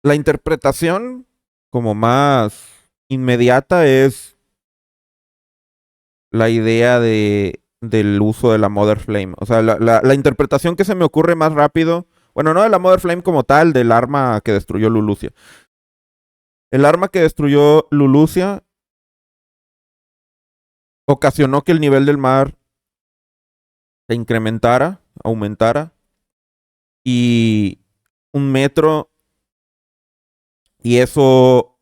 La interpretación como más inmediata es la idea del uso de la Mother Flame. O sea, la interpretación que se me ocurre más rápido, bueno, no de la Mother Flame como tal, del arma que destruyó Lulucia. El arma que destruyó Lulucia ocasionó que el nivel del mar se incrementara, aumentara, y 1 metro, y eso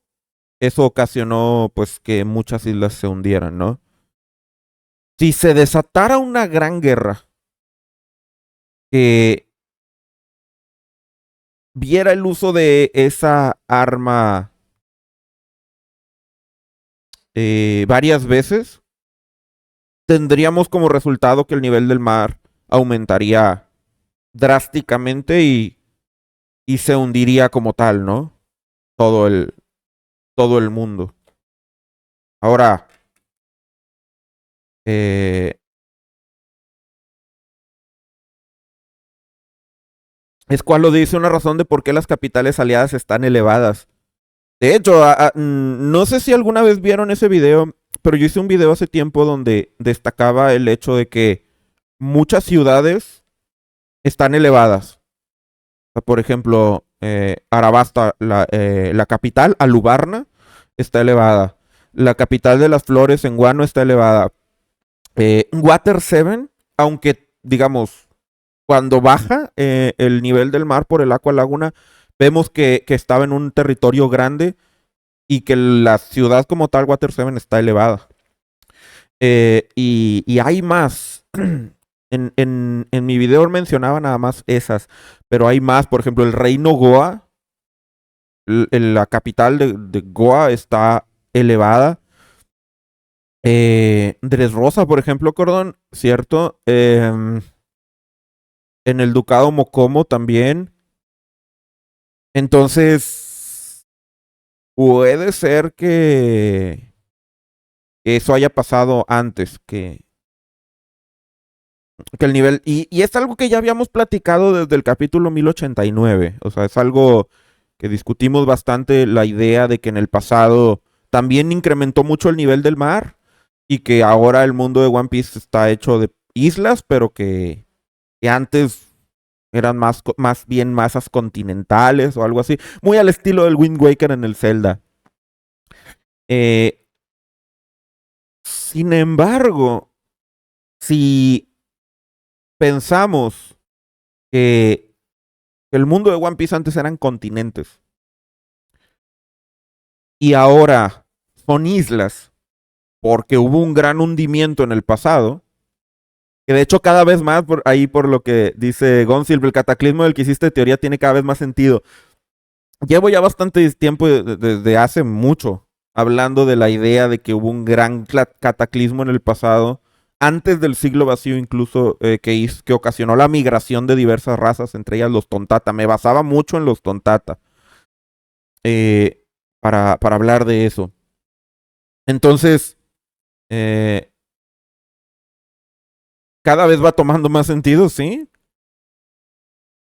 ocasionó pues que muchas islas se hundieran, ¿no? Si se desatara una gran guerra que viera el uso de esa arma varias veces, tendríamos como resultado que el nivel del mar aumentaría drásticamente y se hundiría como tal, ¿no? Todo el, todo el mundo. Ahora, eh, es cual lo dice una razón de por qué las capitales aliadas están elevadas. De hecho, no sé si alguna vez vieron ese video, pero yo hice un video hace tiempo donde destacaba el hecho de que muchas ciudades están elevadas. O sea, por ejemplo, Arabasta, la capital, Alubarna, está elevada. La capital de las flores en Guano está elevada. Water 7, aunque digamos, cuando baja el nivel del mar por el Aqua Laguna, vemos que estaba en un territorio grande y que la ciudad como tal, Water 7, está elevada. Y hay más. En mi video mencionaba nada más esas, pero hay más. Por ejemplo, el reino Goa, la capital de Goa está elevada. Dressrosa, por ejemplo, Cordón, ¿cierto? En el ducado Mocomo también. Entonces, puede ser que eso haya pasado antes, que el nivel, y es algo que ya habíamos platicado desde el capítulo 1089. O sea, es algo que discutimos bastante, la idea de que en el pasado también incrementó mucho el nivel del mar y que ahora el mundo de One Piece está hecho de islas, pero que antes eran más bien masas continentales o algo así, muy al estilo del Wind Waker en el Zelda. Eh, Sin embargo, si pensamos que el mundo de One Piece antes eran continentes y ahora son islas porque hubo un gran hundimiento en el pasado, que de hecho cada vez más, por lo que dice Gonzil, el cataclismo del que hiciste teoría tiene cada vez más sentido. Llevo ya bastante tiempo, desde hace mucho, hablando de la idea de que hubo un gran cataclismo en el pasado, antes del siglo vacío incluso, que ocasionó la migración de diversas razas, entre ellas los Tontata. Me basaba mucho en los Tontata eh, para hablar de eso. Entonces, eh, cada vez va tomando más sentido, ¿sí?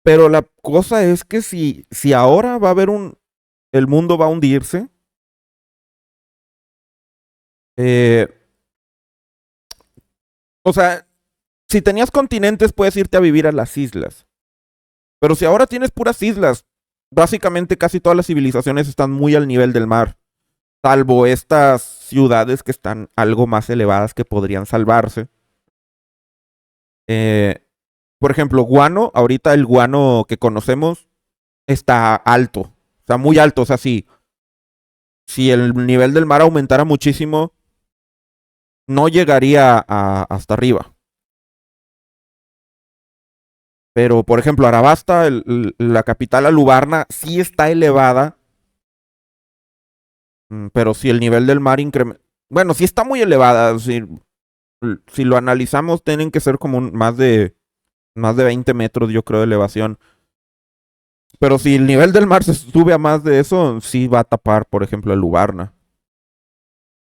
Pero la cosa es que si ahora va a haber el mundo va a hundirse, eh, o sea, si tenías continentes puedes irte a vivir a las islas. Pero si ahora tienes puras islas, básicamente casi todas las civilizaciones están muy al nivel del mar, salvo estas ciudades que están algo más elevadas que podrían salvarse. Eh, por ejemplo, Guano, ahorita el Guano que conocemos está alto, está muy alto. O sea, si el nivel del mar aumentara muchísimo, no llegaría hasta arriba. Pero, por ejemplo, Arabasta, la capital Alubarna, sí está elevada, pero si el nivel del mar incrementa. Bueno, sí está muy elevada. Si lo analizamos, tienen que ser como más de 20 metros, yo creo, de elevación. Pero si el nivel del mar se sube a más de eso, sí va a tapar, por ejemplo, el Lubarna.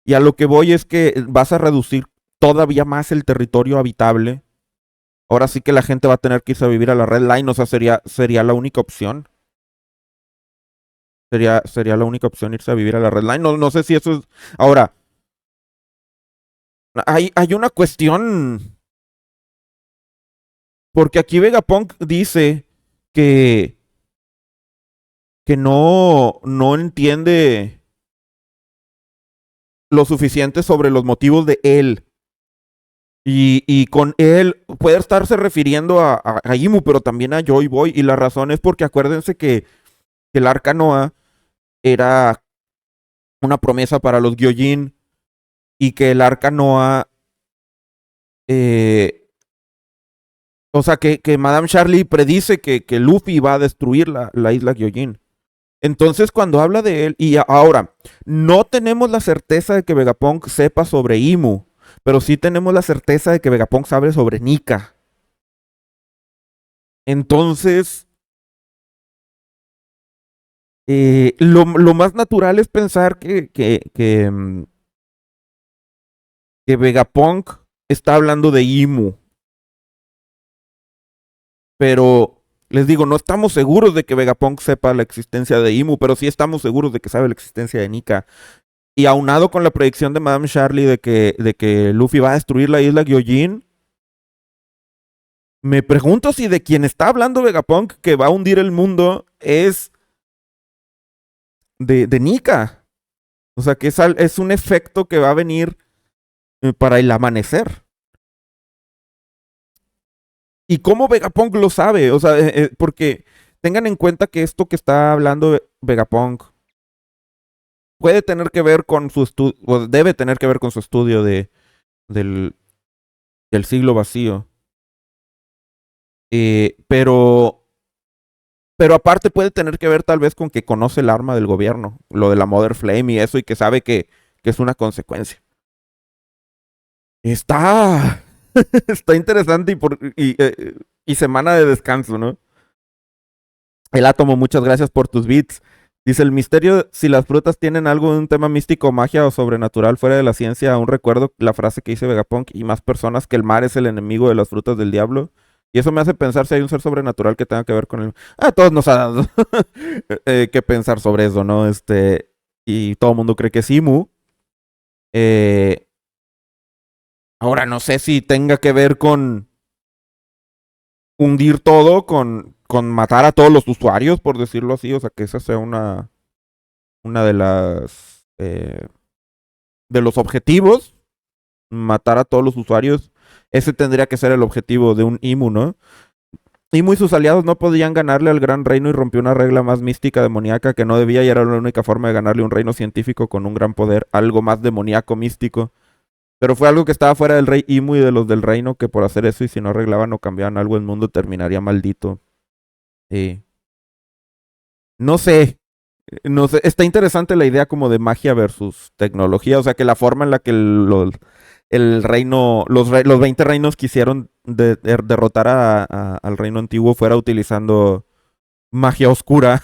Y a lo que voy es que vas a reducir todavía más el territorio habitable. Ahora sí que la gente va a tener que irse a vivir a la Red Line, o sea, sería la única opción. Sería la única opción irse a vivir a la Redline. No, no sé si eso es. Ahora, hay una cuestión. Porque aquí Vegapunk dice que, que no entiende lo suficiente sobre los motivos de él. Y con él puede estarse refiriendo a Imu, pero también a Joy Boy. Y la razón es porque acuérdense que el Arca Noah era una promesa para los Gyojin y que el Arca Noah, eh, o sea, que Madame Charlie predice que Luffy va a destruir la isla Gyojin. Entonces, cuando habla de él, y ahora, no tenemos la certeza de que Vegapunk sepa sobre Imu, pero sí tenemos la certeza de que Vegapunk sabe sobre Nika. Entonces, lo más natural es pensar que Vegapunk está hablando de Imu, pero les digo, no estamos seguros de que Vegapunk sepa la existencia de Imu, pero sí estamos seguros de que sabe la existencia de Nika. Y aunado con la predicción de Madame Charlie de que Luffy va a destruir la isla Gyojin, me pregunto si de quien está hablando Vegapunk que va a hundir el mundo es de Nika. O sea, que es un efecto que va a venir para el amanecer. ¿Y cómo Vegapunk lo sabe? O sea, porque tengan en cuenta que esto que está hablando Vegapunk puede tener que ver con su estudio, o debe tener que ver con su estudio del, del siglo vacío. Pero aparte puede tener que ver tal vez con que conoce el arma del gobierno, lo de la Mother Flame y eso, y que sabe que es una consecuencia. Está, está interesante y semana de descanso, ¿no? El átomo, muchas gracias por tus beats. Dice el misterio, si las frutas tienen algo de un tema místico, magia o sobrenatural fuera de la ciencia, aún recuerdo la frase que dice Vegapunk y más personas que el mar es el enemigo de las frutas del diablo. Y eso me hace pensar si hay un ser sobrenatural que tenga que ver con el... Ah, todos nos ha dado que pensar sobre eso, ¿no? Y todo el mundo cree que es Imu. Eh, Ahora no sé si tenga que ver con hundir todo, con matar a todos los usuarios, por decirlo así. O sea, que esa sea una de las... de los objetivos, matar a todos los usuarios. Ese tendría que ser el objetivo de un Imu, ¿no? Imu y sus aliados no podían ganarle al gran reino y rompió una regla más mística demoníaca que no debía y era la única forma de ganarle un reino científico con un gran poder, algo más demoníaco místico. Pero fue algo que estaba fuera del rey Imu y de los del reino que por hacer eso y si no arreglaban o cambiaban algo el mundo terminaría maldito. Eh, no sé, no sé, está interesante la idea como de magia versus tecnología, o sea que la forma en la que el reino, los 20 reinos quisieron derrotar al reino antiguo fuera utilizando magia oscura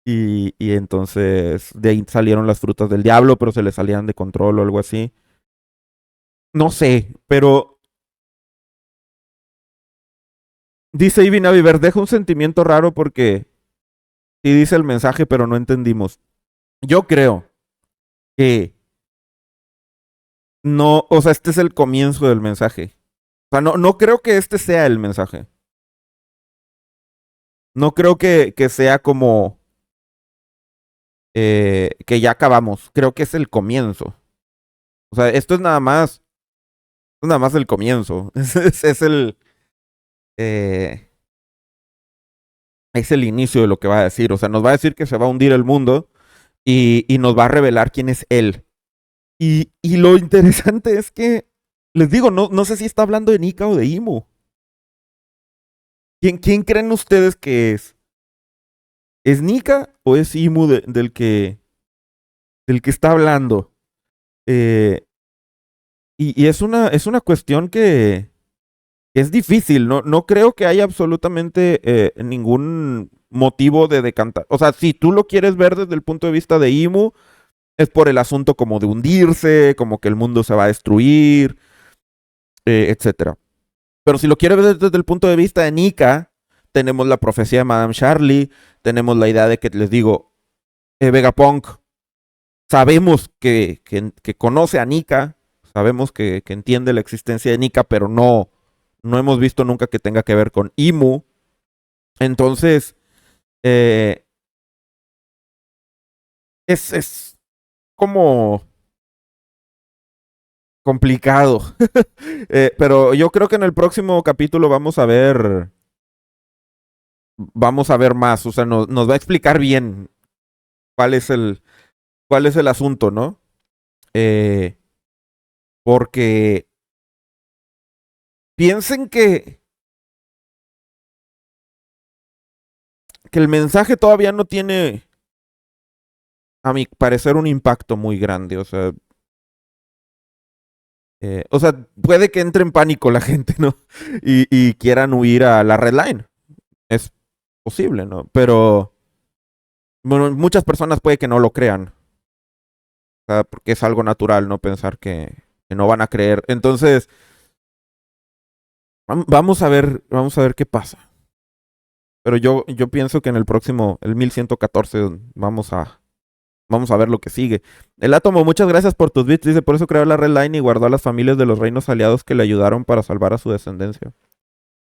y entonces de ahí salieron las frutas del diablo, pero se le salían de control o algo así. No sé, pero dice Ivy Naviver, deja un sentimiento raro porque sí dice el mensaje, pero no entendimos. Yo creo que no, o sea, este es el comienzo del mensaje. O sea, no creo que este sea el mensaje. No creo que sea como que ya acabamos. Creo que es el comienzo. O sea, esto es nada más el comienzo. Eh, es el inicio de lo que va a decir. O sea, nos va a decir que se va a hundir el mundo y nos va a revelar quién es él. Y lo interesante es que, les digo, no sé si está hablando de Nika o de Imu. ¿Quién creen ustedes que es? ¿Es Nika o es Imu del que está hablando? Eh, y es una cuestión que es difícil, no creo que haya absolutamente ningún motivo de decantar. O sea, si tú lo quieres ver desde el punto de vista de Imu, es por el asunto como de hundirse, como que el mundo se va a destruir, etcétera. Pero si lo quieres ver desde el punto de vista de Nika, tenemos la profecía de Madame Charlie, tenemos la idea de que, les digo, Vegapunk, sabemos que conoce a Nika, sabemos que entiende la existencia de Nika, pero no hemos visto nunca que tenga que ver con Imu. Entonces, eh, es como complicado. Pero yo creo que en el próximo capítulo vamos a ver más. O sea, nos va a explicar bien cuál es cuál es el asunto, ¿no? Eh, porque piensen que el mensaje todavía no tiene, a mi parecer, un impacto muy grande. O sea, puede que entre en pánico la gente, ¿no? Y quieran huir a la Red Line. Es posible, ¿no? Pero, bueno, muchas personas puede que no lo crean. O sea, porque es algo natural, ¿no? Pensar que no van a creer. Entonces, vamos a ver qué pasa. Pero yo pienso que en el próximo, el 1114, vamos a ver lo que sigue. El Átomo, muchas gracias por tus bits. Dice, por eso creó la Red Line y guardó a las familias de los reinos aliados que le ayudaron para salvar a su descendencia.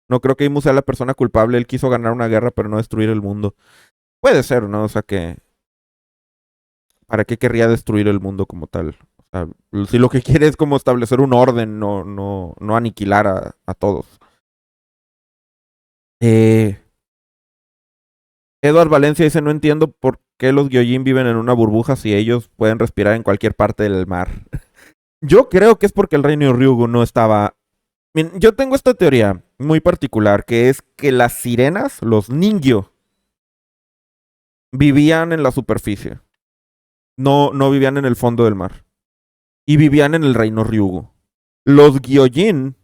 No creo que Imu sea la persona culpable. Él quiso ganar una guerra, pero no destruir el mundo. Puede ser, ¿no? O sea que, ¿para qué querría destruir el mundo como tal? O sea, si lo que quiere es como establecer un orden, no aniquilar a todos. Eh, Edward Valencia dice, no entiendo por qué los Gyojin viven en una burbuja si ellos pueden respirar en cualquier parte del mar. Yo creo que es porque el reino Ryugu no estaba... Yo tengo esta teoría muy particular, que es que las sirenas, los Ningyo, vivían en la superficie. No vivían en el fondo del mar. Y vivían en el reino Ryugu. Los Gyojin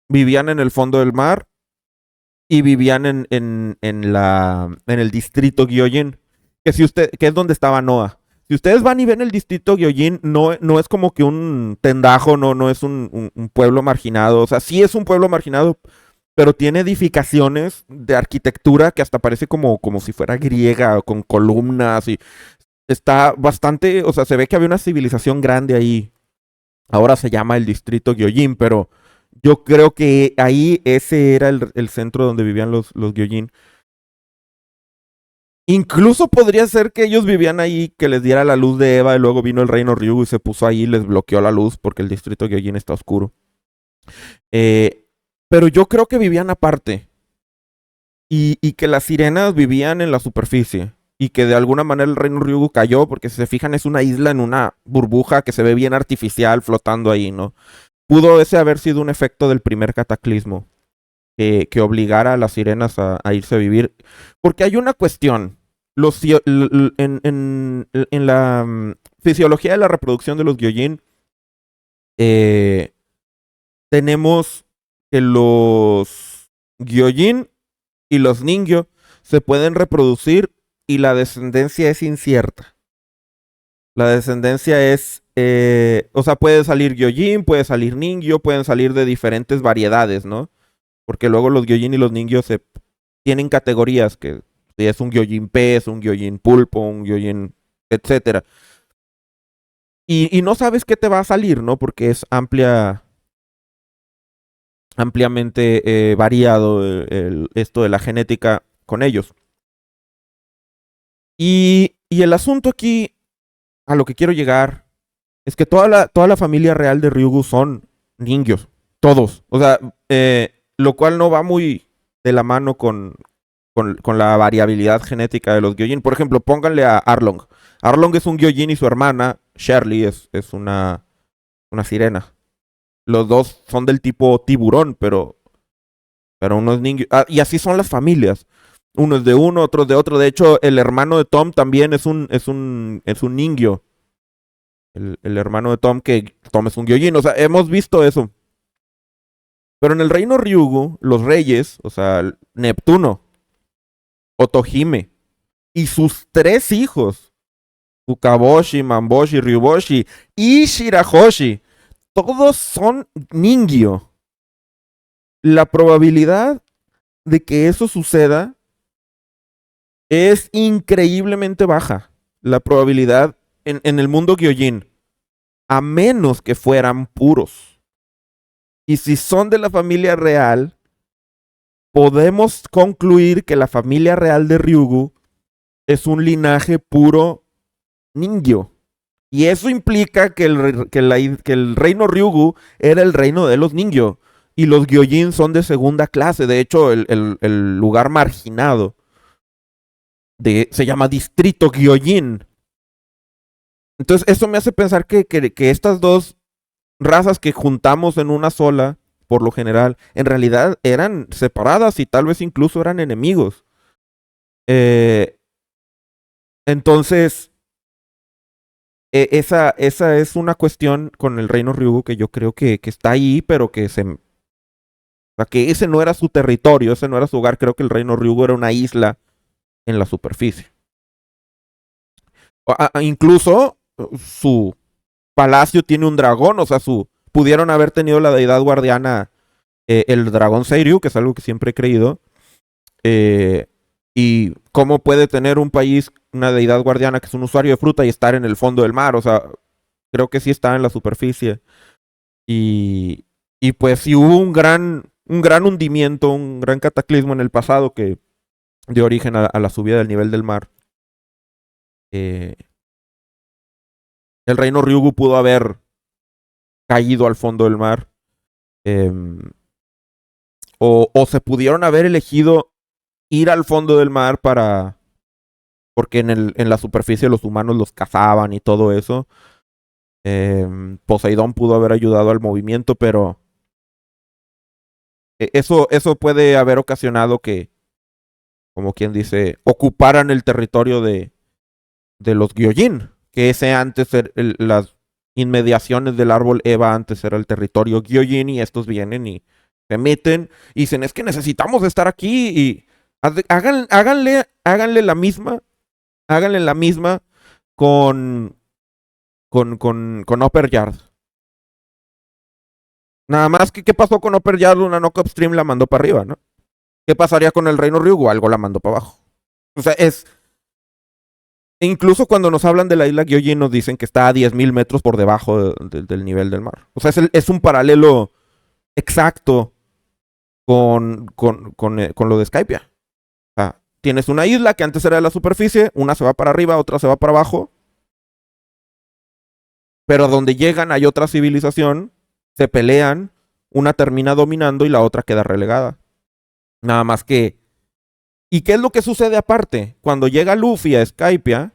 vivían en el fondo del mar y vivían en el distrito Gyojin, que es donde estaba Noah. Si ustedes van y ven el distrito Gyojin, no es como que un tendajo, no es un pueblo marginado. O sea, sí es un pueblo marginado, pero tiene edificaciones de arquitectura que hasta parece como si fuera griega, con columnas y está bastante, o sea, se ve que había una civilización grande ahí. Ahora se llama el distrito Gyojin, pero yo creo que ahí ese era el centro donde vivían los Gyojin. Incluso podría ser que ellos vivían ahí, que les diera la luz de Eva y luego vino el reino Ryugu y se puso ahí y les bloqueó la luz porque el distrito Gyojin está oscuro. Eh, pero yo creo que vivían aparte y que las sirenas vivían en la superficie y que de alguna manera el reino Ryugu cayó porque si se fijan es una isla en una burbuja que se ve bien artificial flotando ahí, ¿no? Pudo ese haber sido un efecto del primer cataclismo que obligara a las sirenas a irse a vivir. Porque hay una cuestión. En la fisiología de la reproducción de los Gyojin, eh, tenemos que los Gyojin y los Ningyo se pueden reproducir y la descendencia es incierta. La descendencia es, o sea, puede salir Gyojin, puede salir Ningyo, pueden salir de diferentes variedades, ¿no? Porque luego los Gyojin y los Ningyo tienen categorías que si es un Gyojin pez, un Gyojin pulpo, un Gyojin, etcétera. Y no sabes qué te va a salir, ¿no? Porque es ampliamente variado esto de la genética con ellos. Y el asunto aquí, a lo que quiero llegar, es que toda la familia real de Ryugu son ninjos. Todos. O sea, lo cual no va muy de la mano con la variabilidad genética de los Gyojin. Por ejemplo, pónganle a Arlong. Arlong es un Gyojin y su hermana, Shirley, es una sirena. Los dos son del tipo tiburón, pero uno es ninja. Ah, y así son las familias. Uno es de uno, otro es de otro. De hecho, el hermano de Tom también es un ningyo. El hermano de Tom, que Tom es un Gyojin. O sea, hemos visto eso. Pero en el reino Ryugu, los reyes, o sea, Neptuno, Otohime y sus tres hijos, Fukaboshi, Mamboshi, Ryuboshi y Shirahoshi, todos son Ningyo. La probabilidad de que eso suceda es increíblemente baja. la probabilidad en el mundo Gyojin, a menos que fueran puros. Y si son de la familia real, podemos concluir que la familia real de Ryugu es un linaje puro Ningyo. Y eso implica que el reino Ryugu era el reino de los Ningyo. Y los Gyojin son de segunda clase. De hecho, el lugar marginado se llama Distrito Gyojin. Entonces, eso me hace pensar que estas dos razas que juntamos en una sola, por lo general, en realidad eran separadas y tal vez incluso eran enemigos. Eh, entonces, esa es una cuestión con el reino Ryugu que yo creo que está ahí, pero o sea, que ese no era su territorio, ese no era su hogar. Creo que el reino Ryugu era una isla en la superficie. Incluso su palacio tiene un dragón, o sea, pudieron haber tenido la deidad guardiana, el dragón Seiryu, que es algo que siempre he creído. Y cómo puede tener un país una deidad guardiana que es un usuario de fruta y estar en el fondo del mar. O sea, creo que sí está en la superficie. Y pues sí hubo un gran hundimiento, un gran cataclismo en el pasado que dio origen a la subida del nivel del mar. Eh, el reino Ryugu pudo haber caído al fondo del mar. Eh, o se pudieron haber elegido ir al fondo del mar porque en la superficie los humanos los cazaban y todo eso. Poseidón pudo haber ayudado al movimiento, pero eso puede haber ocasionado que, como quien dice, ocuparan el territorio de los Gyojin, que ese antes, las inmediaciones del árbol Eva antes era el territorio Gyojin, y estos vienen y se meten y dicen, es que necesitamos estar aquí y háganle la misma con Upper Yard. Nada más que, ¿qué pasó con Upper Yard? Una knock upstream la mandó para arriba, ¿no? ¿Qué pasaría con el Reino Ryugu? Algo la mandó para abajo. O sea, incluso cuando nos hablan de la isla Gyojin nos dicen que está a 10.000 metros por debajo del nivel del mar. O sea, es un paralelo exacto con lo de Skypiea. O sea, tienes una isla que antes era de la superficie, una se va para arriba, otra se va para abajo, pero donde llegan hay otra civilización, se pelean, una termina dominando y la otra queda relegada. Nada más que... ¿Y qué es lo que sucede aparte? Cuando llega Luffy a Skypiea,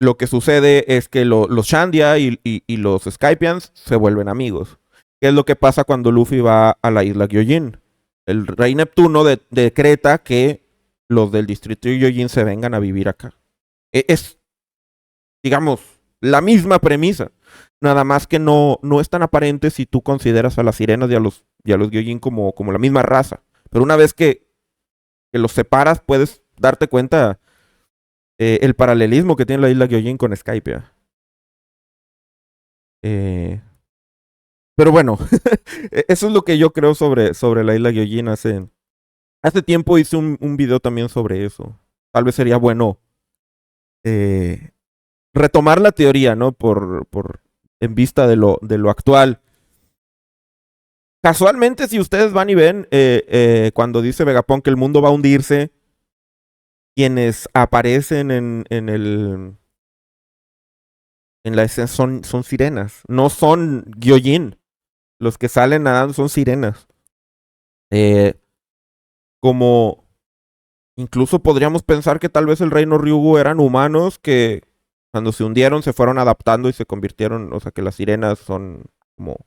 lo que sucede es que los Shandia y los Skypians se vuelven amigos. ¿Qué es lo que pasa cuando Luffy va a la isla Gyojin? El rey Neptuno decreta que los del distrito Gyojin se vengan a vivir acá. Es, digamos, la misma premisa. Nada más que no es tan aparente si tú consideras a las sirenas y a los Gyojin como la misma raza. Pero una vez que los separas, puedes darte cuenta el paralelismo que tiene la isla Gyojin con Skypiea. Pero bueno, eso es lo que yo creo sobre la isla Gyojin. Hace tiempo hice un video también sobre eso. Tal vez sería bueno retomar la teoría, ¿no? En vista de lo actual. Casualmente, si ustedes van y ven, cuando dice Vegapunk que el mundo va a hundirse, quienes aparecen en la escena son sirenas, no son Gyojin. Los que salen nadando son sirenas. Como incluso podríamos pensar que tal vez el reino Ryugu eran humanos que cuando se hundieron se fueron adaptando y se convirtieron, o sea que las sirenas son como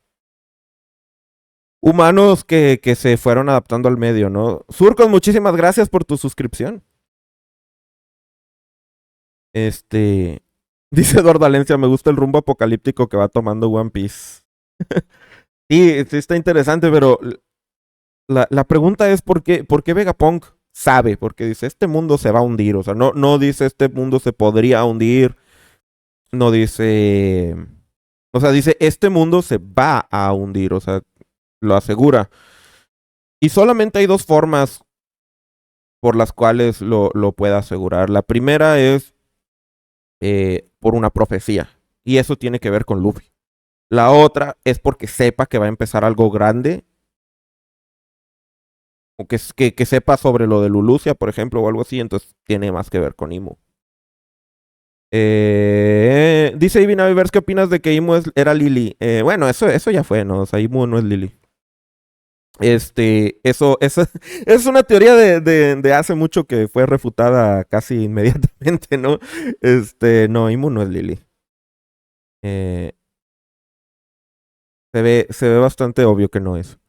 humanos que se fueron adaptando al medio, ¿no? Surcos, muchísimas gracias por tu suscripción. Dice Eduardo Valencia, me gusta el rumbo apocalíptico que va tomando One Piece. Sí, está interesante, pero la pregunta es ¿por qué Vegapunk sabe? Porque dice, este mundo se va a hundir. O sea, no dice este mundo se podría hundir. No dice... O sea, dice, este mundo se va a hundir. O sea, lo asegura. Y solamente hay dos formas por las cuales lo pueda asegurar. La primera es por una profecía, y eso tiene que ver con Luffy. La otra es porque sepa que va a empezar algo grande, o que sepa sobre lo de Lulucia, por ejemplo, o algo así, entonces tiene más que ver con Imu. Dice Ivy Navivers, ¿qué opinas de que Imu era Lily? Bueno, eso ya fue, ¿no? O sea, Imu no es Lily. Eso es una teoría de hace mucho que fue refutada casi inmediatamente, ¿no? No, Imu no es Lily. Eh, se ve bastante obvio que no es.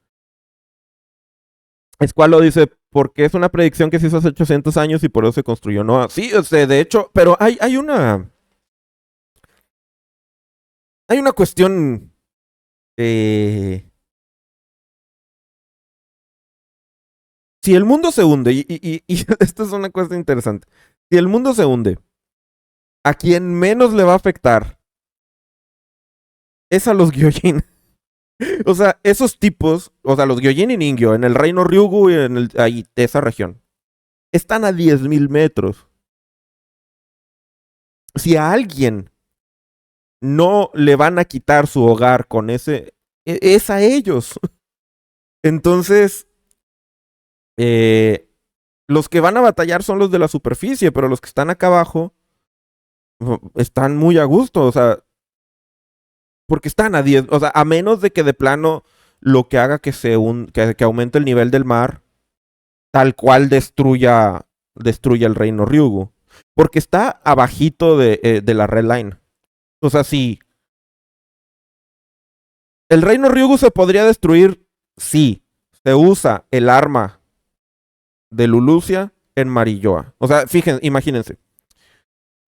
Squalo dice, porque es una predicción que se hizo hace 800 años y por eso se construyó. No, sí, de hecho, pero hay una cuestión. eh, si el mundo se hunde, y esto es una cosa interesante. Si el mundo se hunde, a quien menos le va a afectar es a los Gyojin. O sea, esos tipos, o sea, los Gyojin y Ningyo, en el reino Ryugu y ahí, de esa región, están a 10.000 metros. Si a alguien no le van a quitar su hogar con es a ellos. Entonces, los que van a batallar son los de la superficie, pero los que están acá abajo están muy a gusto, o sea, porque están a 10, o sea, a menos de que de plano lo que haga que aumente el nivel del mar, tal cual destruya el reino Ryugu. Porque está abajito de la Red Line. O sea, si el reino Ryugu se podría destruir, sí, se usa el arma de Lulucia en Marilloa. O sea, fíjense, imagínense.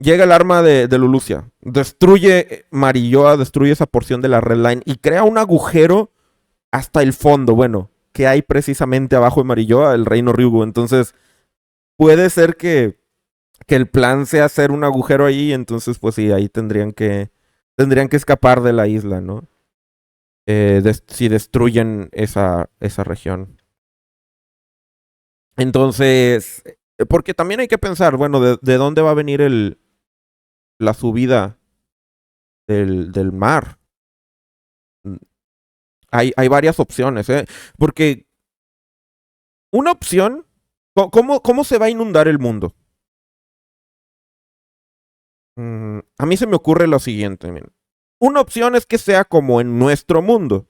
Llega el arma de Lulucia, destruye Marilloa, destruye esa porción de la Red Line y crea un agujero hasta el fondo, bueno, que hay precisamente abajo de Marilloa, el reino Ryugu. Entonces, puede ser que el plan sea hacer un agujero ahí, entonces, pues sí, ahí tendrían que escapar de la isla, ¿no? Si destruyen esa región. Entonces, porque también hay que pensar, bueno, de dónde va a venir la subida del mar. Hay varias opciones, ¿eh? Porque una opción, ¿cómo se va a inundar el mundo? A mí se me ocurre lo siguiente, miren. Una opción es que sea como en nuestro mundo,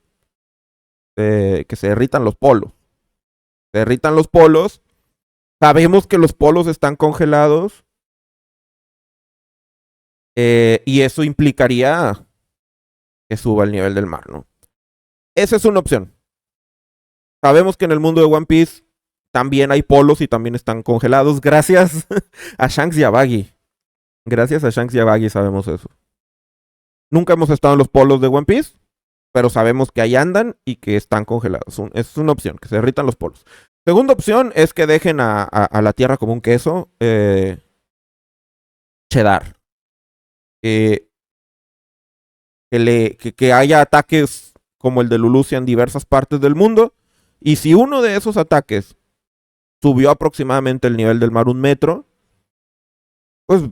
que se derritan los polos. Se derritan los polos, sabemos que los polos están congelados, y eso implicaría que suba el nivel del mar, ¿no? Esa es una opción. Sabemos que en el mundo de One Piece también hay polos y también están congelados gracias a Shanks y a Baggy. Gracias a Shanks y a Baggy sabemos eso. Nunca hemos estado en los polos de One Piece, pero sabemos que ahí andan y que están congelados. Es una opción, que se derritan los polos. Segunda opción es que dejen a la Tierra como un queso cheddar. Que, que haya ataques como el de Lulucia en diversas partes del mundo. Y si uno de esos ataques subió aproximadamente el nivel del mar 1 metro, pues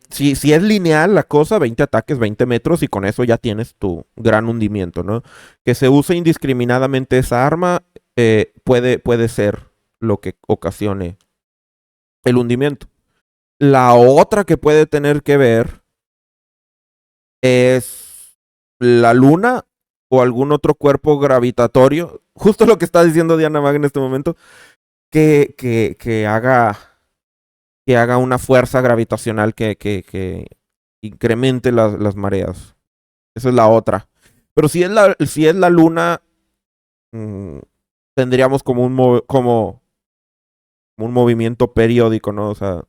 si es lineal la cosa, 20 ataques, 20 metros, y con eso ya tienes tu gran hundimiento, ¿no? Que se use indiscriminadamente esa arma puede ser lo que ocasione el hundimiento. La otra que puede tener que ver es la luna o algún otro cuerpo gravitatorio, justo lo que está diciendo Diana Mag en este momento, que haga una fuerza gravitacional que incremente las mareas. Esa es la otra. Pero si es la luna, mmm, tendríamos como un movimiento periódico, ¿no? O sea,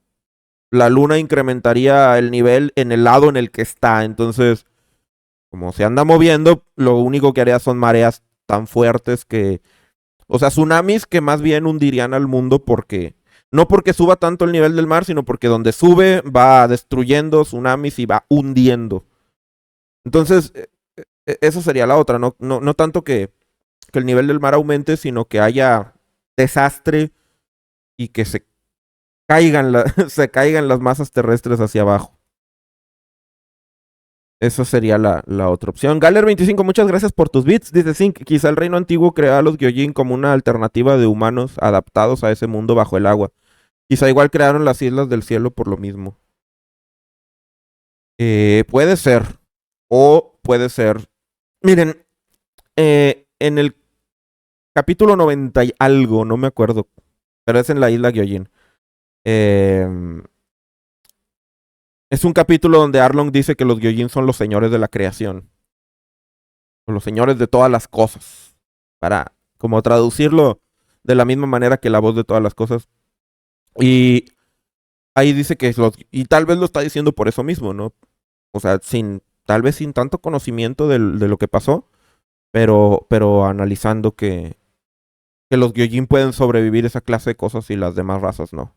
la luna incrementaría el nivel en el lado en el que está. Entonces, como se anda moviendo, lo único que haría son mareas tan fuertes o sea, tsunamis que más bien hundirían al mundo no porque suba tanto el nivel del mar, sino porque donde sube va destruyendo tsunamis y va hundiendo. Entonces, esa sería la otra, no tanto que el nivel del mar aumente, sino que haya desastre y que se caigan las masas terrestres hacia abajo. Esa sería la otra opción. Galer25, muchas gracias por tus bits. Dice Zinc, quizá el reino antiguo creó a los Gyojin como una alternativa de humanos adaptados a ese mundo bajo el agua. Quizá igual crearon las Islas del Cielo por lo mismo. Puede ser. O puede ser. Miren, en el capítulo 90 y algo, no me acuerdo. Pero es en la isla Gyojin. Es un capítulo donde Arlong dice que los Gyojin son los señores de la creación. O los señores de todas las cosas. Para como traducirlo de la misma manera que la voz de todas las cosas. Y ahí dice que y tal vez lo está diciendo por eso mismo, ¿no? O sea, tal vez sin tanto conocimiento de lo que pasó, pero analizando que los Gyojin pueden sobrevivir esa clase de cosas y las demás razas no.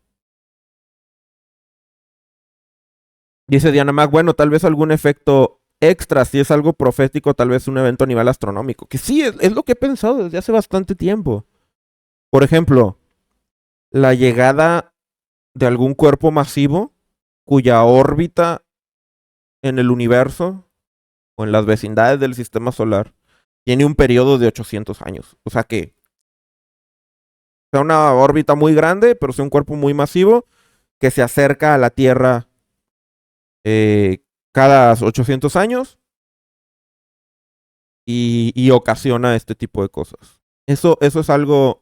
Dice Diana Mac, bueno, tal vez algún efecto extra, si es algo profético, tal vez un evento a nivel astronómico. Que sí, es lo que he pensado desde hace bastante tiempo. Por ejemplo, la llegada de algún cuerpo masivo cuya órbita en el universo o en las vecindades del sistema solar tiene un periodo de 800 años. O sea que sea una órbita muy grande, pero sea un cuerpo muy masivo que se acerca a la Tierra cada 800 años y ocasiona este tipo de cosas. Eso es algo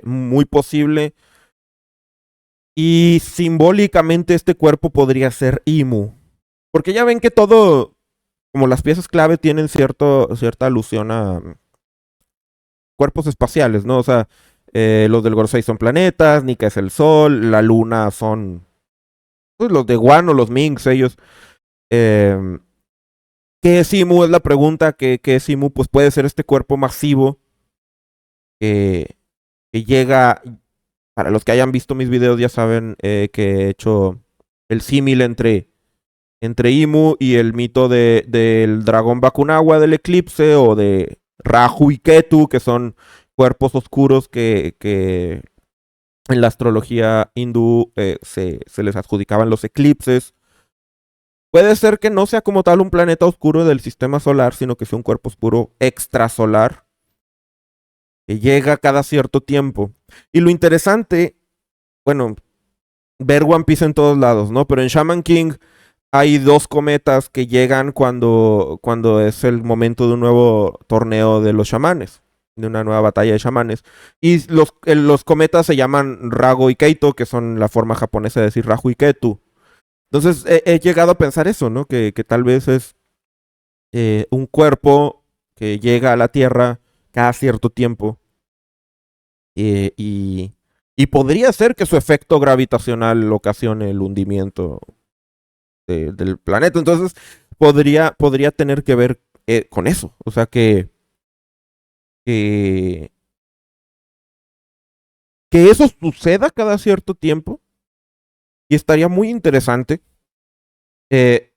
muy posible. Y simbólicamente este cuerpo podría ser Imu. Porque ya ven que todo, como las piezas clave tienen cierta alusión a cuerpos espaciales, ¿no? O sea, los del Gorosei son planetas, Nika es el sol, la luna son pues, los de Wano, los Minks, ellos. Eh, ¿Qué es Imu? Es la pregunta. ¿Qué es Imu? Pues puede ser este cuerpo masivo que llega. Para los que hayan visto mis videos ya saben que he hecho el símil entre Imu y el mito del dragón Bakunawa del eclipse o de Rahu y Ketu, que son cuerpos oscuros que en la astrología hindú se les adjudicaban los eclipses. Puede ser que no sea como tal un planeta oscuro del sistema solar, sino que sea un cuerpo oscuro extrasolar que llega cada cierto tiempo. Y lo interesante, bueno, ver One Piece en todos lados, ¿no? Pero en Shaman King hay dos cometas que llegan cuando es el momento de un nuevo torneo de los chamanes, de una nueva batalla de chamanes. Y los cometas se llaman Rago y Keito, que son la forma japonesa de decir Rahu y Ketu. Entonces he llegado a pensar eso, ¿no? Que tal vez es un cuerpo que llega a la Tierra cada cierto tiempo y podría ser que su efecto gravitacional ocasione el hundimiento del planeta. Entonces podría tener que ver con eso. O sea que, que eso suceda cada cierto tiempo y estaría muy interesante. Eh,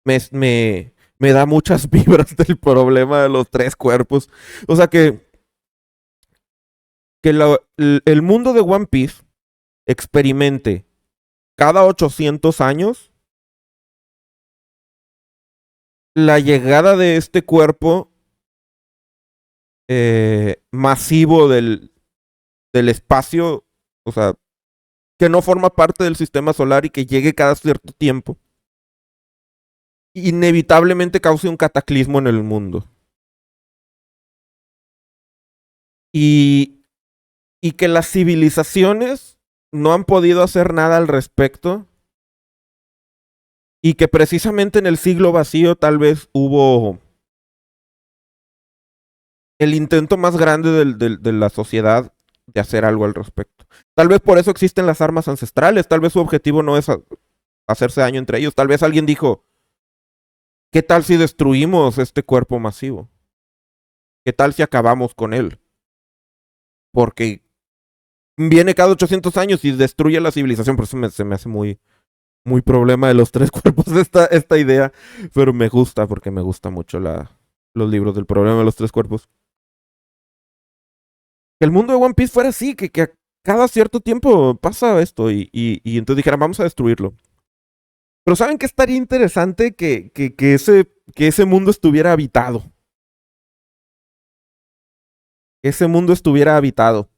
me da muchas vibras del problema de los tres cuerpos. O sea que el mundo de One Piece experimente cada 800 años la llegada de este cuerpo masivo del espacio, o sea, que no forma parte del sistema solar y que llegue cada cierto tiempo, inevitablemente cause un cataclismo en el mundo. Y, y que las civilizaciones no han podido hacer nada al respecto. Y que precisamente en el siglo vacío tal vez hubo el intento más grande de la sociedad de hacer algo al respecto. Tal vez por eso existen las armas ancestrales, tal vez su objetivo no es hacerse daño entre ellos, tal vez alguien dijo, ¿qué tal si destruimos este cuerpo masivo? ¿Qué tal si acabamos con él? Porque viene cada 800 años y destruye la civilización, por eso se me hace muy problema de los tres cuerpos esta idea, pero me gusta porque me gusta mucho los libros del problema de los tres cuerpos. Que el mundo de One Piece fuera así, que cada cierto tiempo pasa esto y entonces dijeron, vamos a destruirlo. Pero ¿saben qué estaría interesante? Que ese mundo estuviera habitado. Que ese mundo estuviera habitado.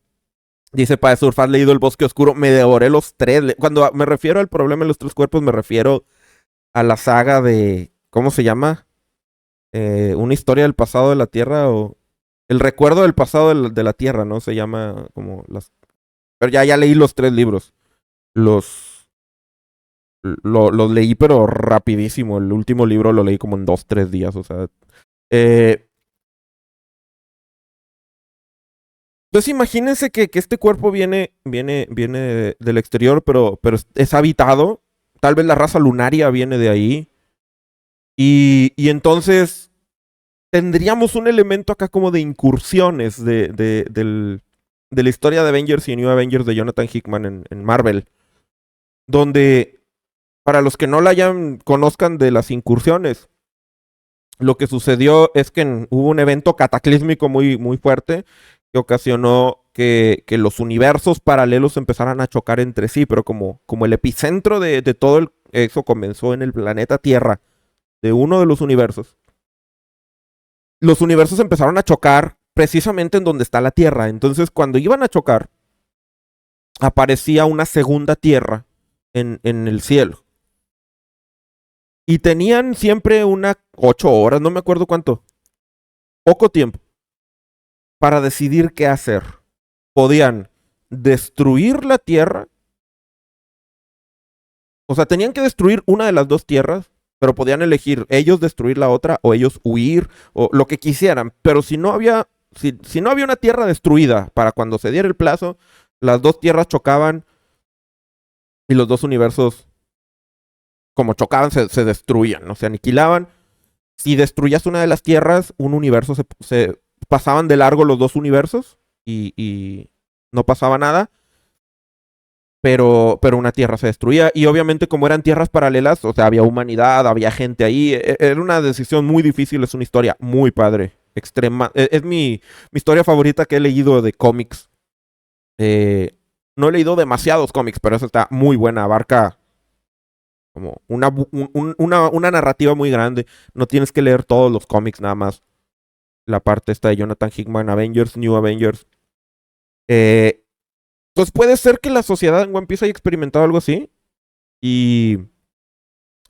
Dice para surfar, has leído El Bosque Oscuro. Me devoré los tres. Cuando me refiero al problema de los tres cuerpos, me refiero a la saga de... ¿Cómo se llama? Una historia del pasado de la Tierra o... El recuerdo del pasado de la Tierra, ¿no? Se llama como las... Pero ya leí los tres libros. Los... Los leí pero rapidísimo. El último libro lo leí como en 2, 3 días. O sea... Entonces imagínense que este cuerpo viene del exterior, pero es habitado. Tal vez la raza lunaria viene de ahí. Y entonces tendríamos un elemento acá como de incursiones de la historia de Avengers y New Avengers de Jonathan Hickman en Marvel. Donde, para los que no la conozcan de las incursiones, lo que sucedió es que hubo un evento cataclísmico muy fuerte que ocasionó que los universos paralelos empezaran a chocar entre sí, pero como el epicentro de todo eso comenzó en el planeta Tierra, de uno de los universos empezaron a chocar precisamente en donde está la Tierra. Entonces, cuando iban a chocar, aparecía una segunda Tierra en el cielo. Y tenían siempre 8 horas, no me acuerdo cuánto, poco tiempo, para decidir qué hacer. Podían destruir la Tierra. O sea, tenían que destruir una de las dos tierras, pero podían elegir ellos destruir la otra o ellos huir o lo que quisieran. Pero si no había una tierra destruida para cuando se diera el plazo, las dos tierras chocaban y los dos universos, como chocaban, se destruían, ¿no? Se aniquilaban. Si destruyas una de las tierras, un universo se pasaban de largo los dos universos y no pasaba nada. Pero una tierra se destruía. Y obviamente, como eran tierras paralelas, o sea, había humanidad, había gente ahí. Era una decisión muy difícil, es una historia muy padre. Extrema. Es mi historia favorita que he leído de cómics. No he leído demasiados cómics, pero esa está muy buena. Abarca como una narrativa muy grande. No tienes que leer todos los cómics, nada más. La parte esta de Jonathan Hickman, Avengers, New Avengers. Pues puede ser que la sociedad en One Piece haya experimentado algo así y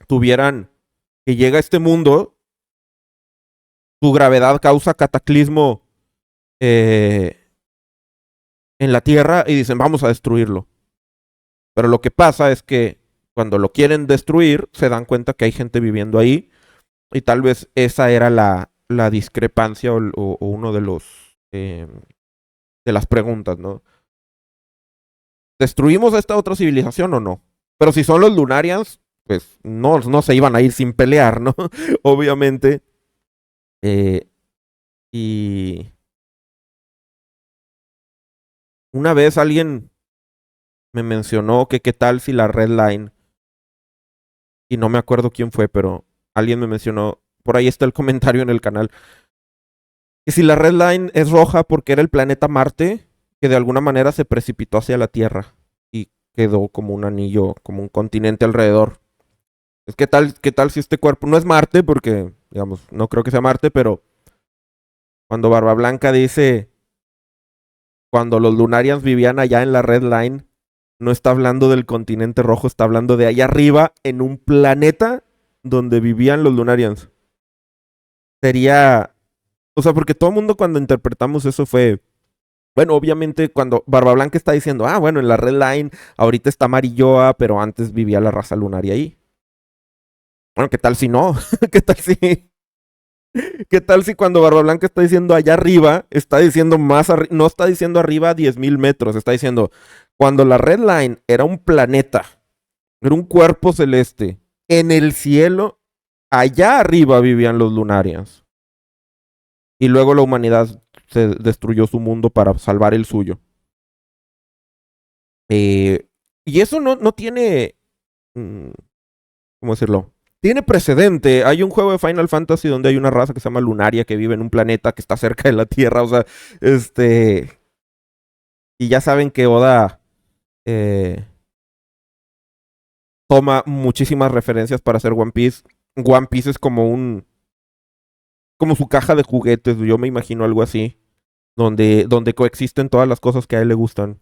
tuvieran que llega a este mundo, su gravedad causa cataclismo en la Tierra y dicen vamos a destruirlo. Pero lo que pasa es que cuando lo quieren destruir se dan cuenta que hay gente viviendo ahí y tal vez esa era la discrepancia o uno de de las preguntas, ¿no? ¿Destruimos esta otra civilización o no? Pero si son los Lunarians, pues no se iban a ir sin pelear, ¿no? Obviamente. Y una vez alguien me mencionó que qué tal si la Red Line, y no me acuerdo quién fue, pero alguien me mencionó, por ahí está el comentario en el canal, que si la Red Line es roja porque era el planeta Marte, que de alguna manera se precipitó hacia la Tierra y quedó como un anillo, como un continente alrededor. Es qué tal si este cuerpo no es Marte, porque, digamos, no creo que sea Marte, pero cuando Barba Blanca dice, cuando los Lunarians vivían allá en la Red Line, no está hablando del continente rojo, está hablando de allá arriba, en un planeta donde vivían los Lunarians. Sería, o sea, porque todo el mundo cuando interpretamos eso fue, bueno, obviamente cuando Barba Blanca está diciendo, bueno, en la Red Line ahorita está Marilloa, pero antes vivía la raza lunaria ahí. Bueno, ¿qué tal si no? ¿Qué tal si ¿Qué tal si cuando Barba Blanca está diciendo allá arriba, está diciendo más arriba, no está diciendo arriba a 10,000 metros, está diciendo, cuando la Red Line era un planeta, era un cuerpo celeste, en el cielo, allá arriba vivían los Lunarians. Y luego la humanidad se destruyó su mundo para salvar el suyo. Y eso no tiene, ¿cómo decirlo? Tiene precedente. Hay un juego de Final Fantasy donde hay una raza que se llama Lunaria que vive en un planeta que está cerca de la Tierra. O sea, y ya saben que Oda eh, toma muchísimas referencias para hacer One Piece. One Piece es como su caja de juguetes, yo me imagino algo así, donde coexisten todas las cosas que a él le gustan.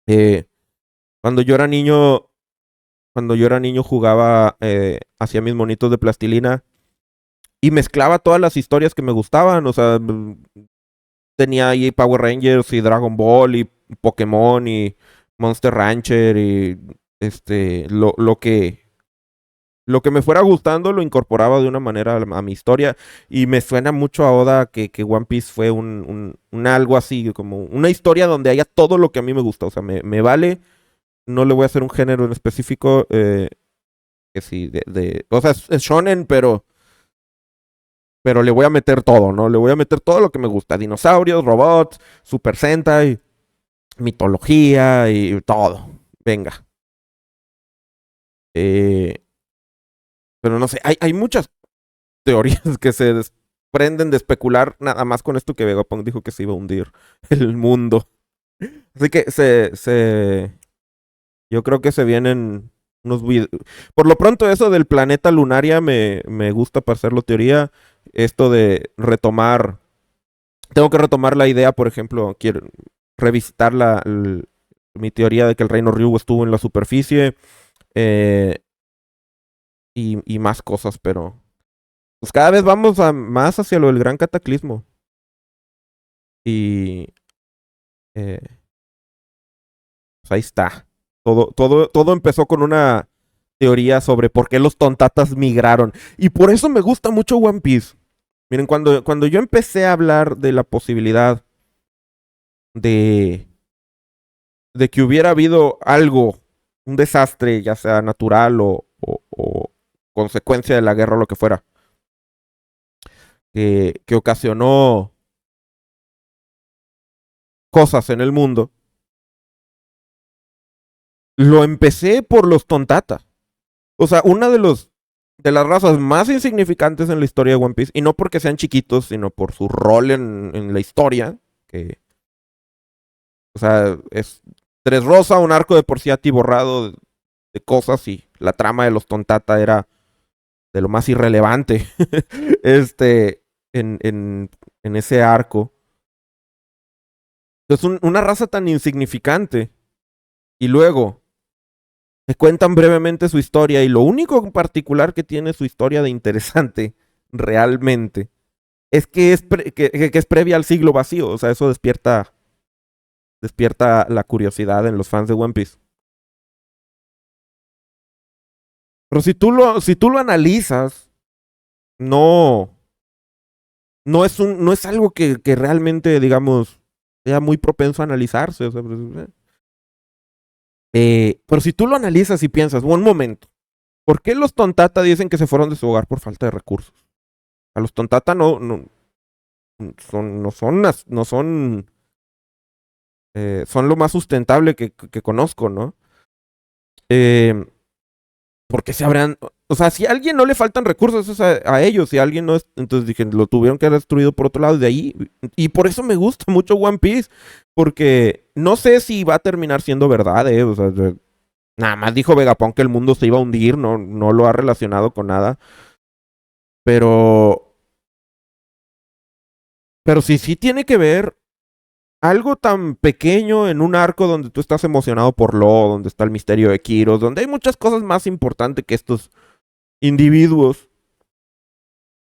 Eh, cuando yo era niño, cuando yo era niño jugaba, hacía mis monitos de plastilina y mezclaba todas las historias que me gustaban, o sea, tenía ahí Power Rangers y Dragon Ball y Pokémon y Monster Rancher y lo que me fuera gustando lo incorporaba de una manera a mi historia y me suena mucho a Oda que One Piece fue un algo así, como una historia donde haya todo lo que a mí me gusta, o sea, me vale, no le voy a hacer un género en específico, que sí, o sea, es shonen, pero le voy a meter todo, ¿no? Le voy a meter todo lo que me gusta, dinosaurios, robots, Super Sentai, mitología y todo, venga. Eh, pero no sé, hay muchas teorías que se desprenden de especular nada más con esto que Vegapunk dijo que se iba a hundir el mundo. Así que yo creo que se vienen unos por lo pronto eso del planeta lunaria me gusta para hacerlo teoría. Esto de retomar, tengo que retomar la idea, por ejemplo, quiero revisitar mi teoría de que el reino Ryugu estuvo en la superficie, eh, y más cosas, pero pues cada vez vamos más hacia lo del gran cataclismo. Y eh, pues ahí está. Todo empezó con una teoría sobre por qué los tontatas migraron. Y por eso me gusta mucho One Piece. Miren, cuando yo empecé a hablar de la posibilidad de, de que hubiera habido algo, un desastre, ya sea natural o consecuencia de la guerra o lo que fuera, que ocasionó cosas en el mundo, lo empecé por los tontatas. O sea, una de las razas más insignificantes en la historia de One Piece, y no porque sean chiquitos, sino por su rol en la historia, que, o sea, es Dressrosa, un arco de por sí atiborrado de cosas, y la trama de los Tontata era de lo más irrelevante este, en ese arco. Es una raza tan insignificante, y luego te cuentan brevemente su historia, y lo único en particular que tiene su historia de interesante, realmente, es que que es previa al siglo vacío. O sea, eso despierta la curiosidad en los fans de One Piece. Pero si tú lo analizas, no, no es algo que realmente, digamos, sea muy propenso a analizarse. O sea, pero si tú lo analizas y piensas, un momento, ¿por qué los Tontata dicen que se fueron de su hogar por falta de recursos? A los Tontata no son, son lo más sustentable que conozco, ¿no? Eh, porque se habrán, o sea, si a alguien no le faltan recursos es a ellos, si a alguien no es, entonces dije, lo tuvieron que haber destruido por otro lado de ahí, y por eso me gusta mucho One Piece, porque no sé si va a terminar siendo verdad, o sea, nada más dijo Vegapunk que el mundo se iba a hundir, no lo ha relacionado con nada, pero, pero sí tiene que ver algo tan pequeño en un arco donde tú estás emocionado por donde está el misterio de Kiros, donde hay muchas cosas más importantes que estos individuos,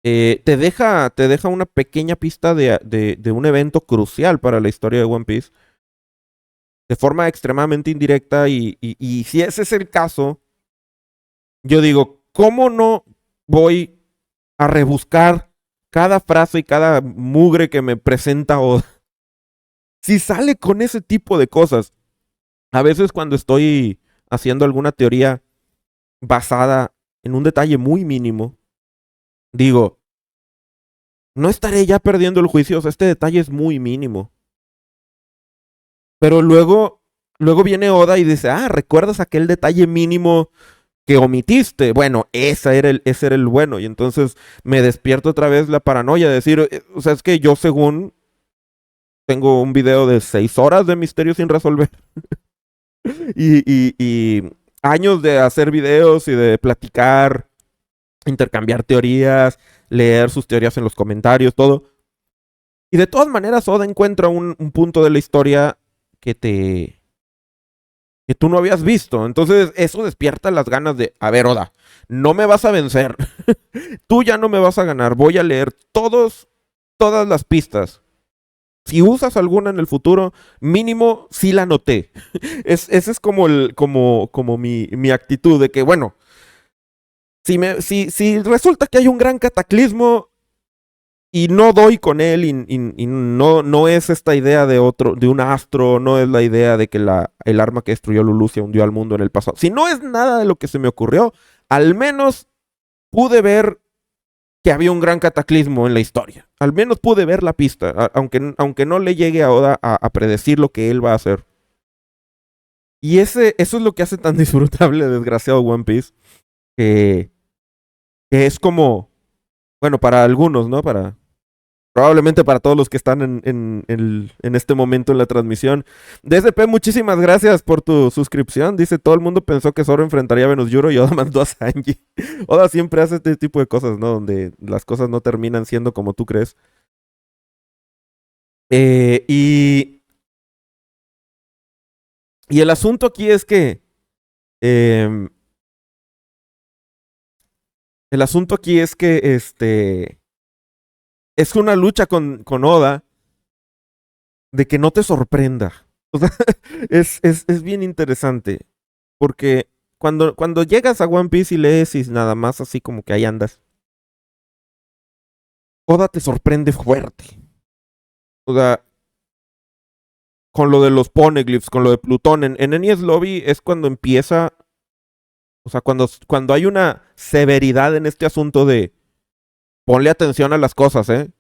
te deja una pequeña pista de un evento crucial para la historia de One Piece, de forma extremadamente indirecta, y si ese es el caso, yo digo, ¿cómo no voy a rebuscar cada frase y cada mugre que me presenta Oda? Si sale con ese tipo de cosas, a veces cuando estoy haciendo alguna teoría basada en un detalle muy mínimo, digo, no estaré ya perdiendo el juicio, o sea, este detalle es muy mínimo. Pero luego viene Oda y dice, ¿recuerdas aquel detalle mínimo que omitiste? Bueno, ese era el bueno. Y entonces me despierto otra vez la paranoia de decir, o sea, es que yo según tengo un video de 6 horas de misterio sin resolver. y años de hacer videos y de platicar, intercambiar teorías, leer sus teorías en los comentarios, todo. Y de todas maneras, Oda encuentra un punto de la historia que te que tú no habías visto. Entonces, eso despierta las ganas de, a ver, Oda, no me vas a vencer. Tú ya no me vas a ganar. Voy a leer todas las pistas. Si usas alguna en el futuro, mínimo sí la noté. Ese es como, como mi actitud de que, bueno, si resulta que hay un gran cataclismo y no doy con él y no es esta idea de un astro, no es la idea de que el arma que destruyó Lulusia hundió al mundo en el pasado. Si no es nada de lo que se me ocurrió, al menos pude ver que había un gran cataclismo en la historia. Al menos pude ver la pista, aunque no le llegue a Oda a predecir lo que él va a hacer. Y eso es lo que hace tan disfrutable, desgraciado One Piece, que, que es como, bueno, para algunos, ¿no? Probablemente para todos los que están en este momento en la transmisión. DSP, muchísimas gracias por tu suscripción. Dice, todo el mundo pensó que Zoro enfrentaría a Venus Yuro y Oda mandó a Sanji. Oda siempre hace este tipo de cosas, ¿no? Donde las cosas no terminan siendo como tú crees. Eh, y, y el asunto aquí es que... eh, el asunto aquí es que es una lucha con Oda de que no te sorprenda. O sea, es bien interesante. Porque cuando llegas a One Piece y lees y nada más así como que ahí andas, Oda te sorprende fuerte. O sea, con lo de los poneglyphs, con lo de Plutón, en Enies Lobby es cuando empieza, o sea, cuando hay una severidad en este asunto de ponle atención a las cosas, ¿eh?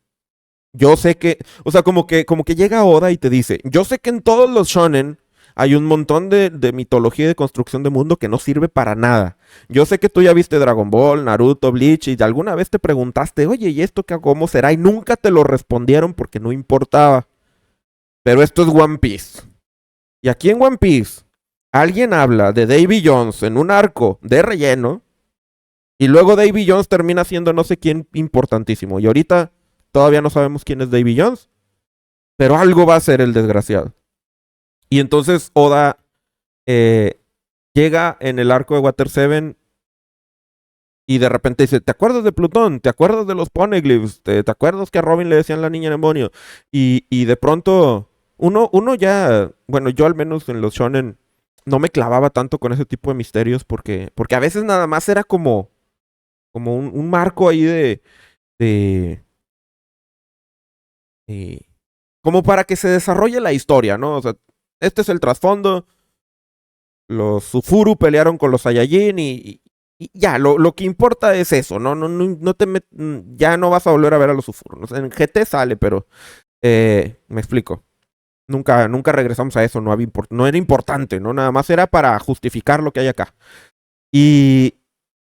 Yo sé que, o sea, como que llega Oda y te dice, yo sé que en todos los shonen hay un montón de mitología y de construcción de mundo que no sirve para nada. Yo sé que tú ya viste Dragon Ball, Naruto, Bleach y alguna vez te preguntaste, oye, ¿y esto cómo será? Y nunca te lo respondieron porque no importaba. Pero esto es One Piece. Y aquí en One Piece, alguien habla de Davy Jones en un arco de relleno y luego Davy Jones termina siendo no sé quién importantísimo. Y ahorita todavía no sabemos quién es Davy Jones, pero algo va a ser el desgraciado. Y entonces Oda eh, llega en el arco de Water 7 y de repente dice, ¿te acuerdas de Plutón? ¿Te acuerdas de los Poneglyphs? ¿Te acuerdas que a Robin le decían la niña demonio? Y de pronto uno ya, bueno, yo al menos en los shonen no me clavaba tanto con ese tipo de misterios porque a veces nada más era como un marco ahí de, de como para que se desarrolle la historia, ¿no? O sea, este es el trasfondo. Los Sufuru pelearon con los Saiyajin y ya, lo que importa es eso, no te ya no vas a volver a ver a los Sufuru. ¿No? En GT sale, pero me explico. Nunca regresamos a eso, no era importante, ¿no? Nada más era para justificar lo que hay acá. Y,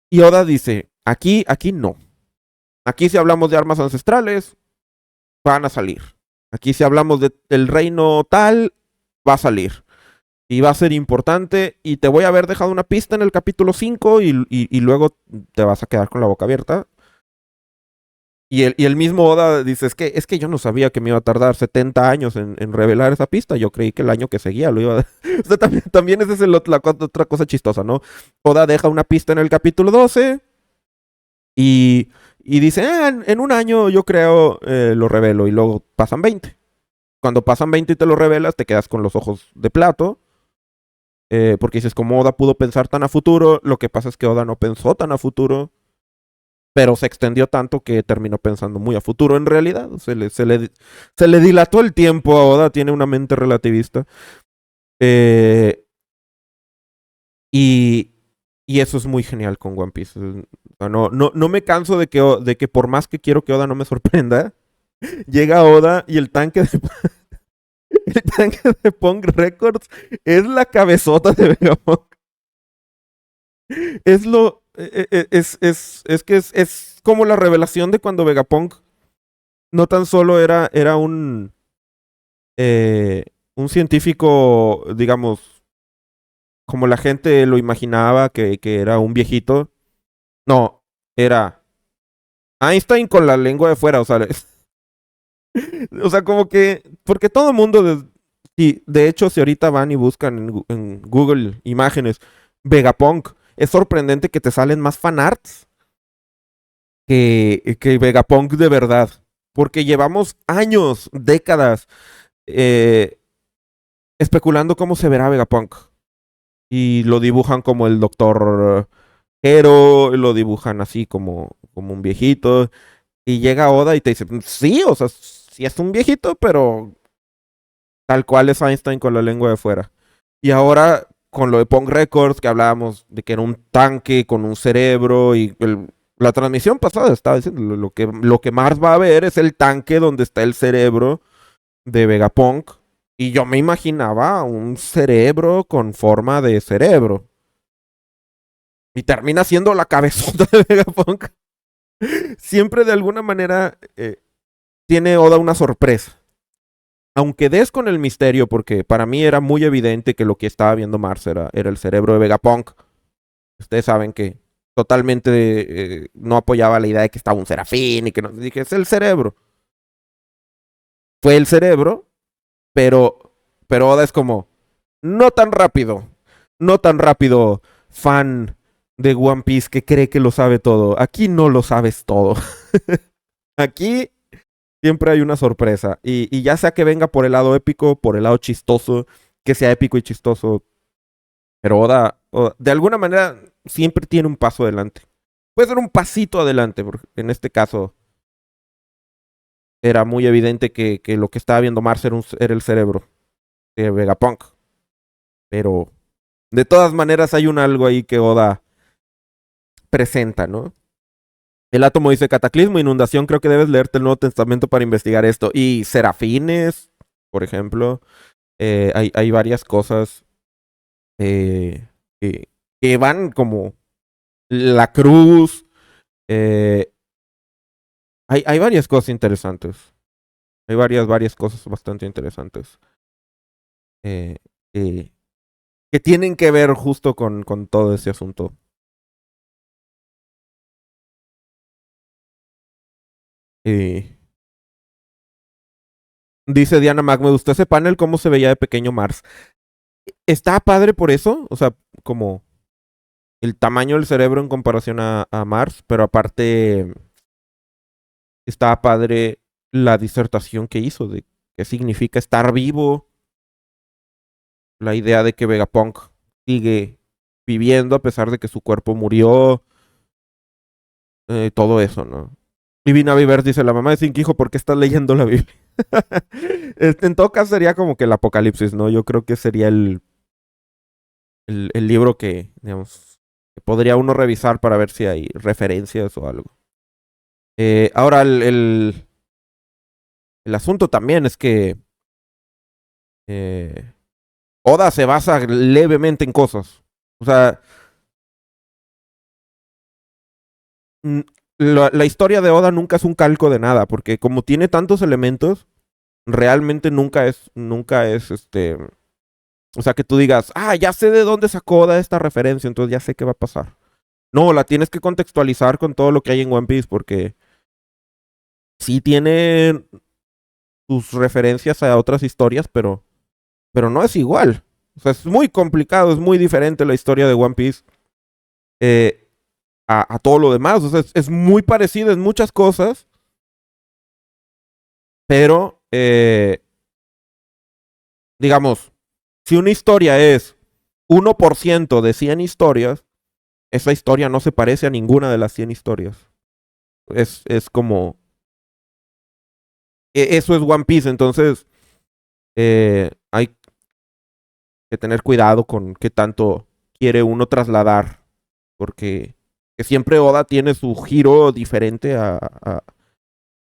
y Oda dice, aquí no. Aquí si hablamos de armas ancestrales, van a salir. Aquí si hablamos del reino tal, va a salir. Y va a ser importante y te voy a haber dejado una pista en el capítulo 5 y luego te vas a quedar con la boca abierta. Y el mismo Oda dice, es que yo no sabía que me iba a tardar 70 años en revelar esa pista. Yo creí que el año que seguía lo iba a... O sea, también esa es otra cosa chistosa, ¿no? Oda deja una pista en el capítulo 12 y dice, en un año yo creo lo revelo y luego pasan 20. Cuando pasan 20 y te lo revelas, te quedas con los ojos de plato. Porque dices, como Oda pudo pensar tan a futuro, lo que pasa es que Oda no pensó tan a futuro, pero se extendió tanto que terminó pensando muy a futuro en realidad. Se le dilató el tiempo a Oda, tiene una mente relativista. Eh, y, y eso es muy genial con One Piece. O sea, no me canso de que por más que quiero que Oda no me sorprenda, llega Oda y el tanque de Punk Records es la cabezota de Vegapunk. Es lo. Es que es como la revelación de cuando Vegapunk no tan solo era un científico, digamos, como la gente lo imaginaba, que era un viejito. No, era Einstein con la lengua de fuera, o sea, o sea, como que, porque todo el mundo, y de hecho, si ahorita van y buscan en Google imágenes Vegapunk, es sorprendente que te salen más fanarts que Vegapunk de verdad, porque llevamos años, décadas, eh, especulando cómo se verá Vegapunk. Y lo dibujan como el Doctor Hero, lo dibujan así como un viejito. Y llega Oda y te dice, sí, o sea, sí es un viejito, pero tal cual es Einstein con la lengua de fuera. Y ahora, con lo de Punk Records, que hablábamos de que era un tanque con un cerebro, y la transmisión pasada estaba diciendo, lo que Mars va a ver es el tanque donde está el cerebro de Vegapunk. Y yo me imaginaba un cerebro con forma de cerebro. Y termina siendo la cabezota de Vegapunk. Siempre de alguna manera tiene Oda una sorpresa. Aunque des con el misterio, porque para mí era muy evidente que lo que estaba viendo Mars era el cerebro de Vegapunk. Ustedes saben que totalmente no apoyaba la idea de que estaba un serafín y que no. Dije, es el cerebro. Fue el cerebro, pero Oda es como, no tan rápido. No tan rápido, fan de One Piece que cree que lo sabe todo. Aquí no lo sabes todo. Aquí siempre hay una sorpresa. Y ya sea que venga por el lado épico, por el lado chistoso, que sea épico y chistoso. Pero Oda, de alguna manera siempre tiene un paso adelante. Puede ser un pasito adelante, porque en este caso era muy evidente que lo que estaba viendo Mars era el cerebro de Vegapunk. Pero de todas maneras hay un algo ahí que Oda presenta, ¿no? El átomo dice cataclismo, inundación, creo que debes leerte el Nuevo Testamento para investigar esto. Y serafines, por ejemplo, hay varias cosas eh, que, que van como la cruz. eh, hay varias cosas interesantes. Hay varias cosas bastante interesantes. eh, eh, que tienen que ver justo con todo ese asunto. Eh, Dice Diana Mac, me gustó ese panel, cómo se veía de pequeño Mars. Está padre por eso, o sea, como el tamaño del cerebro en comparación a Mars, pero aparte estaba padre la disertación que hizo de qué significa estar vivo, la idea de que Vegapunk sigue viviendo a pesar de que su cuerpo murió, todo eso, ¿no? Divina Viver dice, la mamá de Cinquijo, ¿por qué estás leyendo la Biblia? En todo caso sería como que el Apocalipsis, ¿no? Yo creo que sería el libro que, digamos, que podría uno revisar para ver si hay referencias o algo. Ahora, el asunto también es que eh, Oda se basa levemente en cosas. O sea, mm, la historia de Oda nunca es un calco de nada, porque como tiene tantos elementos, realmente nunca es o sea, que tú digas, ah, ya sé de dónde sacó Oda esta referencia, entonces ya sé qué va a pasar. No, la tienes que contextualizar con todo lo que hay en One Piece, porque sí tiene sus referencias a otras historias, pero no es igual. O sea, es muy complicado, es muy diferente la historia de One Piece eh, a todo lo demás. O sea, es muy parecida en muchas cosas, pero digamos, si una historia es 1% de 100 historias, esa historia no se parece a ninguna de las 100 historias. Es como... eso es One Piece, entonces hay que tener cuidado con qué tanto quiere uno trasladar, porque que siempre Oda tiene su giro diferente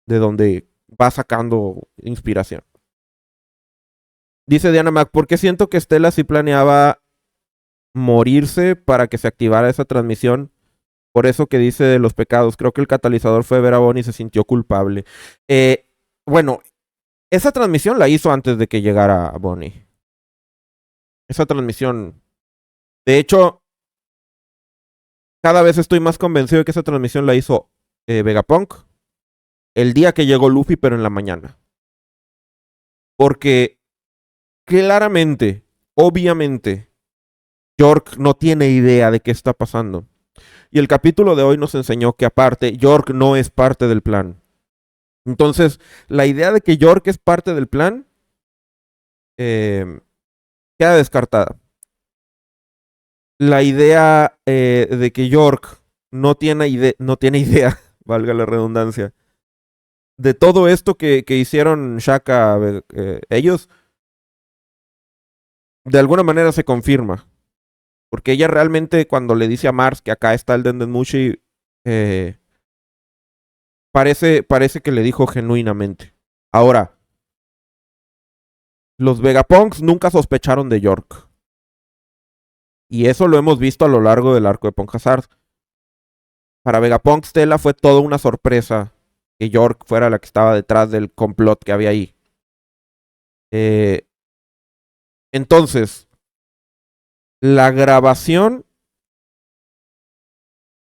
de donde va sacando inspiración. Dice Diana Mac, ¿por qué siento que Stella sí planeaba morirse para que se activara esa transmisión? Por eso que dice de los pecados, creo que el catalizador fue ver a Bonnie y se sintió culpable. Bueno, esa transmisión la hizo antes de que llegara Bonnie. Esa transmisión De hecho, cada vez estoy más convencido de que esa transmisión la hizo Vegapunk el día que llegó Luffy, pero en la mañana. Porque claramente, obviamente, York no tiene idea de qué está pasando. Y el capítulo de hoy nos enseñó que aparte, York no es parte del plan. Entonces, la idea de que York es parte del plan queda descartada. La idea de que York no tiene idea, valga la redundancia, de todo esto que hicieron Shaka, ellos, de alguna manera se confirma. Porque ella realmente cuando le dice a Mars que acá está el Dendenmushi, parece que le dijo genuinamente. Ahora, los Vegapunks nunca sospecharon de York. Y eso lo hemos visto a lo largo del arco de Punk Hazard. Para Vegapunk, Stella fue toda una sorpresa que York fuera la que estaba detrás del complot que había ahí. Entonces, la grabación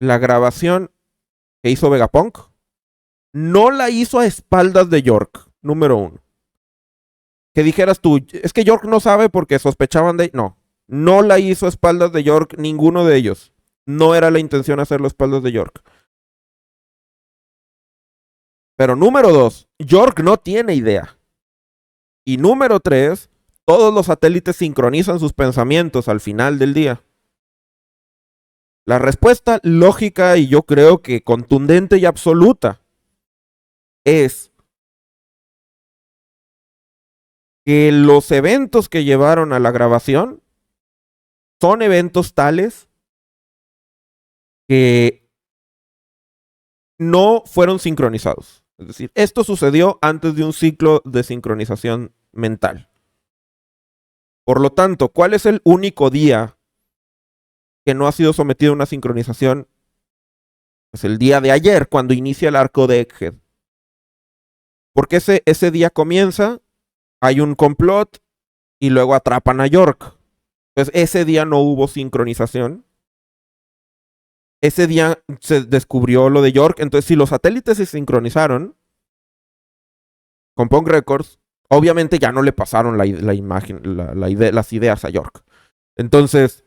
que hizo Vegapunk no la hizo a espaldas de York, número uno. Que dijeras tú, es que York no sabe porque sospechaban de... No la hizo a espaldas de York ninguno de ellos. No era la intención hacerlo a espaldas de York. Pero número dos, York no tiene idea. Y número tres, todos los satélites sincronizan sus pensamientos al final del día. La respuesta lógica y yo creo que contundente y absoluta es que los eventos que llevaron a la grabación son eventos tales que no fueron sincronizados. Es decir, esto sucedió antes de un ciclo de sincronización mental. Por lo tanto, ¿cuál es el único día que no ha sido sometido a una sincronización? Pues el día de ayer, cuando inicia el arco de Egghead. Porque ese día comienza, hay un complot y luego atrapan a York. Entonces ese día no hubo sincronización. Ese día se descubrió lo de York. Entonces si los satélites se sincronizaron con Punk Records, obviamente ya no le pasaron la imagen, las ideas a York. Entonces,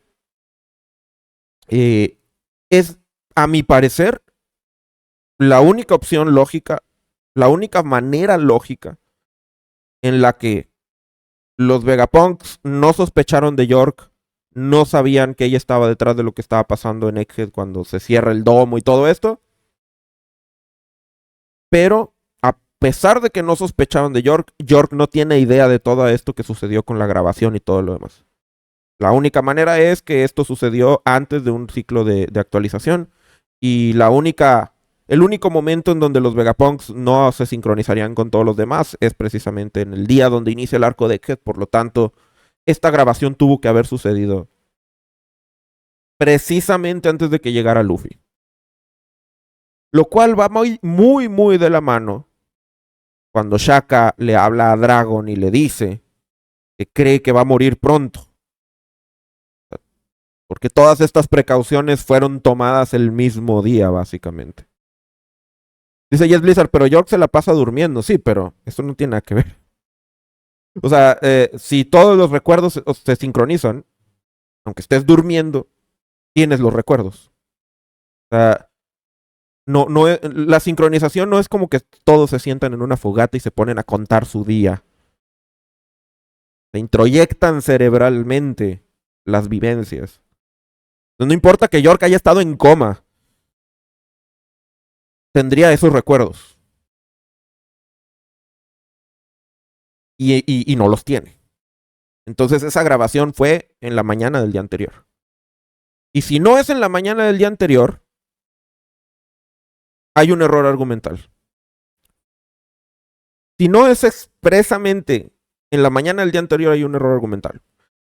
es, a mi parecer, la única opción lógica, la única manera lógica en la que los Vegapunks no sospecharon de York, no sabían que ella estaba detrás de lo que estaba pasando en Egghead cuando se cierra el domo y todo esto. Pero a pesar de que no sospechaban de York, York no tiene idea de todo esto que sucedió con la grabación y todo lo demás. La única manera es que esto sucedió antes de un ciclo de actualización. Y el único momento en donde los Vegapunks no se sincronizarían con todos los demás es precisamente en el día donde inicia el arco de Egghead. Por lo tanto, esta grabación tuvo que haber sucedido precisamente antes de que llegara Luffy. Lo cual va muy de la mano cuando Shaka le habla a Dragon y le dice que cree que va a morir pronto. Porque todas estas precauciones fueron tomadas el mismo día, básicamente. Dice Yes Blizzard, pero York se la pasa durmiendo. Sí, pero eso no tiene nada que ver. O sea, si todos los recuerdos se sincronizan, aunque estés durmiendo, tienes los recuerdos. O sea, la sincronización no es como que todos se sientan en una fogata y se ponen a contar su día. Se introyectan cerebralmente las vivencias. No importa que York haya estado en coma, tendría esos recuerdos. Y no los tiene. Entonces esa grabación fue en la mañana del día anterior. Y si no es en la mañana del día anterior, hay un error argumental. Si no es expresamente en la mañana del día anterior, hay un error argumental.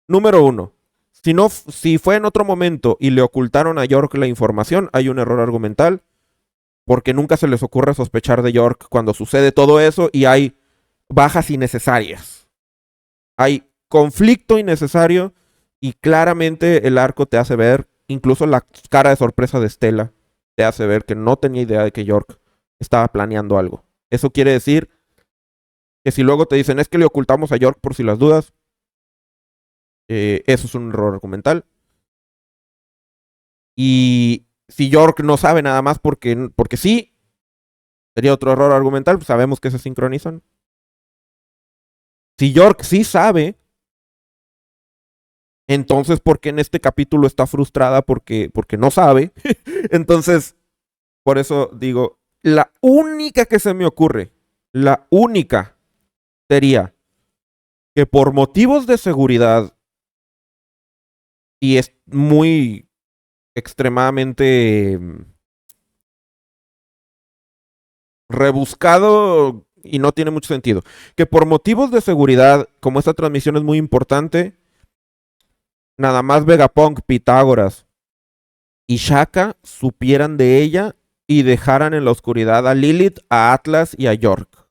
Número uno, si fue en otro momento y le ocultaron a York la información, hay un error argumental, porque nunca se les ocurre sospechar de York cuando sucede todo eso y hay bajas innecesarias. Hay conflicto innecesario Y claramente el arco te hace ver, incluso la cara de sorpresa de Stella, te hace ver que no tenía idea de que York estaba planeando algo. Eso quiere decir que si luego te dicen es que le ocultamos a York por si las dudas, eso es un error argumental. Y si York no sabe nada más porque sí, sería otro error argumental, pues sabemos que se sincronizan. Si York sí sabe, entonces ¿por qué en este capítulo está frustrada porque no sabe? Entonces, por eso digo, la única que se me ocurre, la única sería que por motivos de seguridad, y es muy extremadamente rebuscado y no tiene mucho sentido, que por motivos de seguridad, como esta transmisión es muy importante, nada más Vegapunk, Pitágoras y Shaka supieran de ella y dejaran en la oscuridad a Lilith, a Atlas y a York.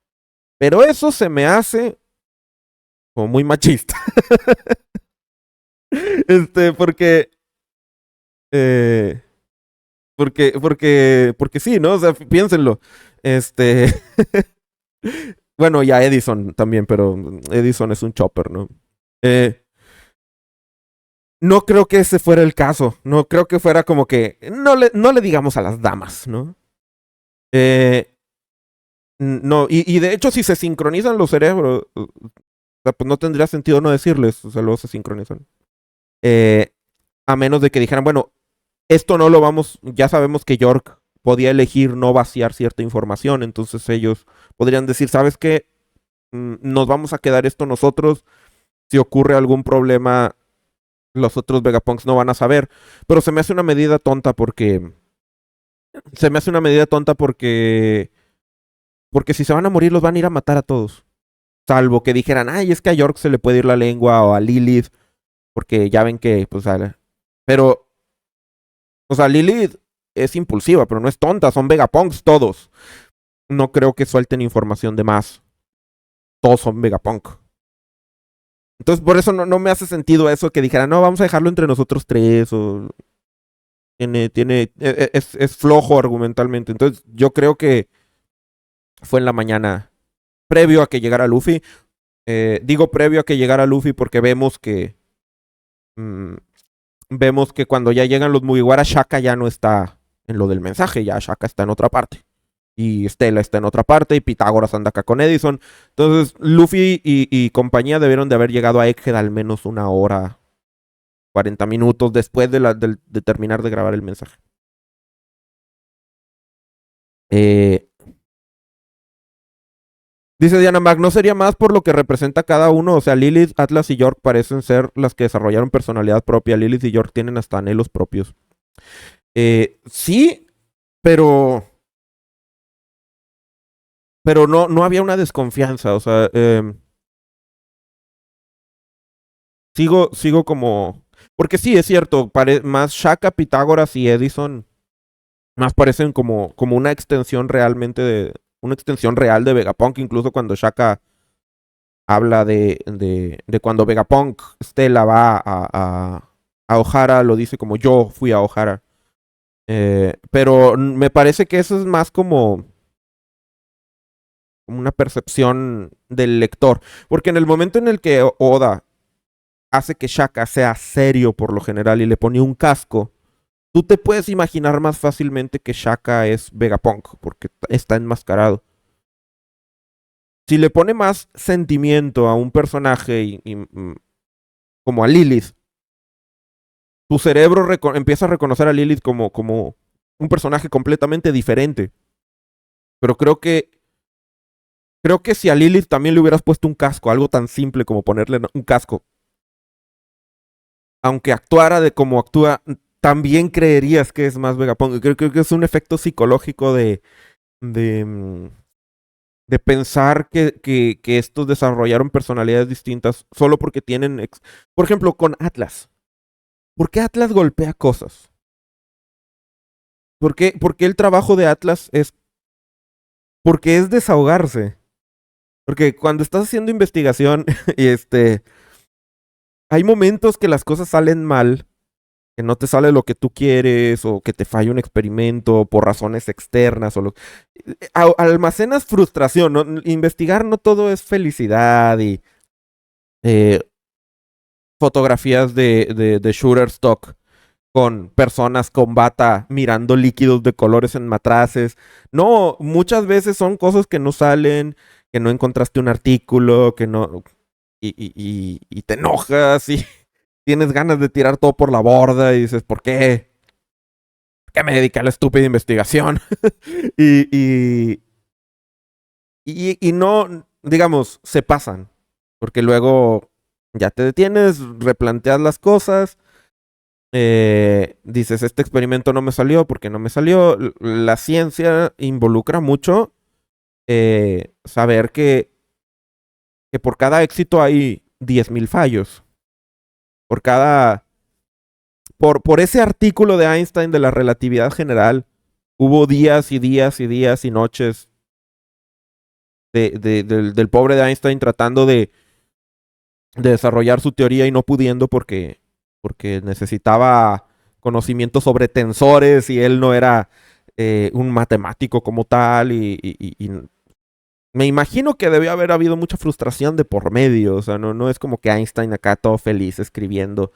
Pero eso se me hace como muy machista. Porque eh, porque sí, ¿no? O sea, piénsenlo. Este, bueno, ya Edison también, pero Edison es un chopper, ¿no? Eh, no creo que ese fuera el caso. No creo que fuera como que no le digamos a las damas, ¿no? Eh, no, y de hecho, si se sincronizan los cerebros, o sea, pues no tendría sentido no decirles, o sea, luego se sincronizan. Eh, a menos de que dijeran, bueno, esto no lo vamos, ya sabemos que York podía elegir no vaciar cierta información, entonces ellos podrían decir, ¿sabes qué? Nos vamos a quedar esto nosotros, si ocurre algún problema, los otros Vegapunks no van a saber, pero se me hace una medida tonta porque si se van a morir los van a ir a matar a todos, salvo que dijeran, ay, es que a York se le puede ir la lengua o a Lilith, porque ya ven que, pues, pero, o sea, Lilith es impulsiva, pero no es tonta, son Vegapunks todos. No creo que suelten información de más. Todos son Vegapunk. Entonces, por eso no me hace sentido eso que dijeran, no, vamos a dejarlo entre nosotros tres. O es flojo argumentalmente. Entonces, yo creo que fue en la mañana, previo a que llegara Luffy. Digo previo a que llegara Luffy porque mm, vemos que cuando ya llegan los Mugiwara, Shaka ya no está en lo del mensaje, ya Shaka está en otra parte. Y Stella está en otra parte, y Pitágoras anda acá con Edison. Entonces, Luffy y compañía debieron de haber llegado a Egghead al menos una hora, 40 minutos después de terminar de grabar el mensaje. Eh, dice Diana Mac, ¿no sería más por lo que representa cada uno? O sea, Lilith, Atlas y York parecen ser las que desarrollaron personalidad propia. Lilith y York tienen hasta anhelos propios. Sí, pero no había una desconfianza. O sea, sigo como... Porque sí, es cierto, más Shaka, Pitágoras y Edison más parecen como una extensión realmente una extensión real de Vegapunk, incluso cuando Shaka habla de cuando Vegapunk Stella va a Ohara, lo dice como yo fui a Ohara. Pero me parece que eso es más como una percepción del lector. Porque en el momento en el que Oda hace que Shaka sea serio por lo general y le pone un casco, tú te puedes imaginar más fácilmente que Shaka es Vegapunk, porque está enmascarado. Si le pone más sentimiento a un personaje como a Lilith, tu cerebro empieza a reconocer a Lilith como un personaje completamente diferente. Pero creo que si a Lilith también le hubieras puesto un casco, algo tan simple como ponerle un casco, aunque actuara de como actúa, también creerías que es más Vegapunk. Creo que es un efecto psicológico de, mm, de pensar que estos desarrollaron personalidades distintas solo porque tienen, por ejemplo, con Atlas. ¿Por qué Atlas golpea cosas? ¿Por qué el trabajo de Atlas es porque es desahogarse? Porque cuando estás haciendo investigación y hay momentos que las cosas salen mal, que no te sale lo que tú quieres, o que te falla un experimento por razones externas, almacenas frustración, ¿no? Investigar no todo es felicidad y eh, fotografías de shooter stock con personas con bata mirando líquidos de colores en matraces. No, muchas veces son cosas que no salen, que no encontraste un artículo, que no... y te enojas y tienes ganas de tirar todo por la borda y dices, ¿por qué? ¿Por qué me dediqué a la estúpida investigación? y, y, y no, digamos, se pasan, porque luego ya te detienes, replanteas las cosas, dices, este experimento no me salió porque no me salió. La ciencia involucra mucho saber que por cada éxito hay 10,000 fallos. Por cada... por ese artículo de Einstein de la relatividad general, hubo días y días y días y noches del pobre de Einstein tratando de desarrollar su teoría y no pudiendo porque necesitaba conocimiento sobre tensores y él no era un matemático como tal y me imagino que debió haber habido mucha frustración de por medio, o sea, no es como que Einstein acá todo feliz escribiendo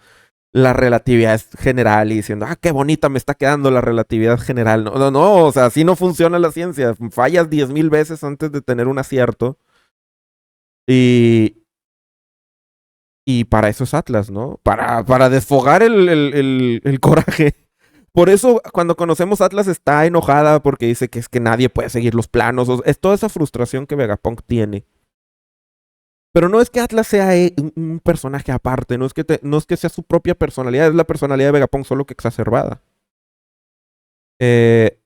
la relatividad general y diciendo, qué bonita me está quedando la relatividad general. No, no, no, o sea, así no funciona la ciencia, fallas 10,000 veces antes de tener un acierto y, y para eso es Atlas, ¿no? Para desfogar el coraje. Por eso, cuando conocemos a Atlas, está enojada porque dice que es que nadie puede seguir los planos. Es toda esa frustración que Vegapunk tiene. Pero no es que Atlas sea un personaje aparte, no es que sea su propia personalidad, es la personalidad de Vegapunk solo que exacerbada. Eh,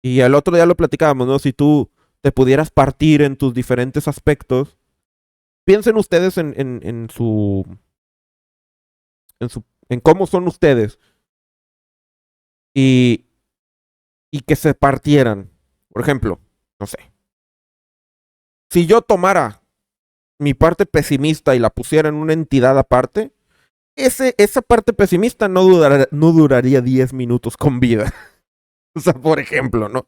y el otro día lo platicábamos, ¿no? Si tú te pudieras partir en tus diferentes aspectos, piensen ustedes en cómo son ustedes y, y que se partieran. Por ejemplo, no sé, si yo tomara mi parte pesimista y la pusiera en una entidad aparte, esa parte pesimista no duraría 10 minutos con vida. O sea, por ejemplo, ¿no?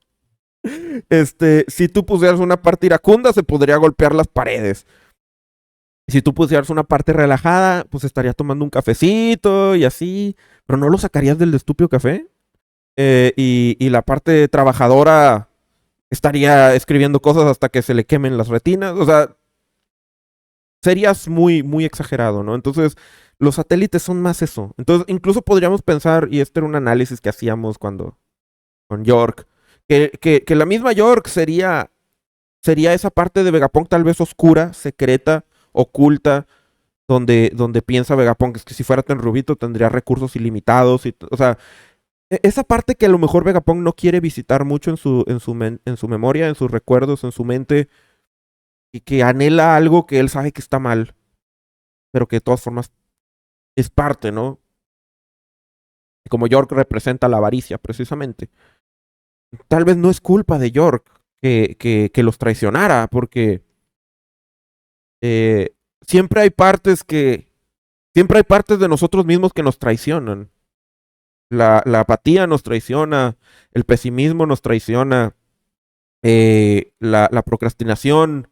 Si tú pusieras una parte iracunda, se podría golpear las paredes. Si tú pusieras una parte relajada, pues estaría tomando un cafecito y así, pero no lo sacarías del estúpido café. Y la parte trabajadora estaría escribiendo cosas hasta que se le quemen las retinas. O sea, serías muy, muy exagerado, ¿no? Entonces, los satélites son más eso. Entonces, incluso podríamos pensar, y este era un análisis que hacíamos con York, que la misma York sería esa parte de Vegapunk tal vez oscura, secreta, oculta, donde piensa Vegapunk es que si fuera tan rubito tendría recursos ilimitados. O sea, esa parte que a lo mejor Vegapunk no quiere visitar mucho en su memoria, en sus recuerdos, en su mente, y que anhela algo que él sabe que está mal, pero que de todas formas es parte, ¿no? Como York representa la avaricia, precisamente. Tal vez no es culpa de York que los traicionara, porque eh, siempre hay partes que. Siempre hay partes de nosotros mismos que nos traicionan. La apatía nos traiciona, el pesimismo nos traiciona, la procrastinación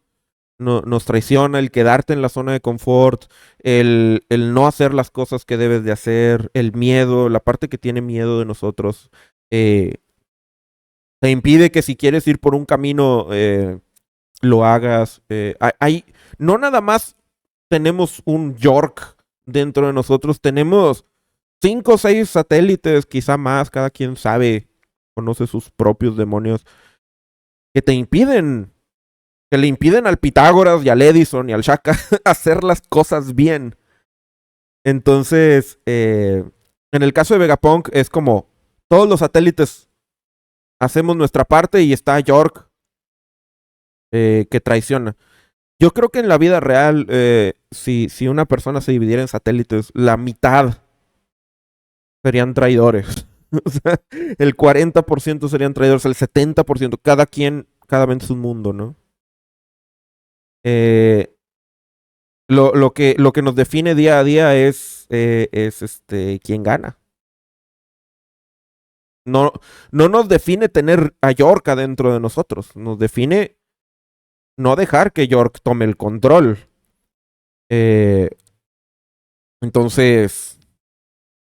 nos traiciona, el quedarte en la zona de confort, el no hacer las cosas que debes de hacer, el miedo, la parte que tiene miedo de nosotros, eh, te impide que si quieres ir por un camino lo hagas. No nada más tenemos un York dentro de nosotros, tenemos 5 o 6 satélites, quizá más, cada quien sabe, conoce sus propios demonios, que te impiden, que le impiden al Pitágoras y al Edison y al Shaka hacer las cosas bien. Entonces, en el caso de Vegapunk es como todos los satélites hacemos nuestra parte y está York que traiciona. Yo creo que en la vida real, si una persona se dividiera en satélites, la mitad serían traidores. O sea, el 40% serían traidores, el 70%, cada quien, cada vez es un mundo, ¿no? Eh, Lo que nos define día a día es quién gana. No, no nos define tener a York adentro de nosotros. Nos define no dejar que York tome el control. Eh, entonces,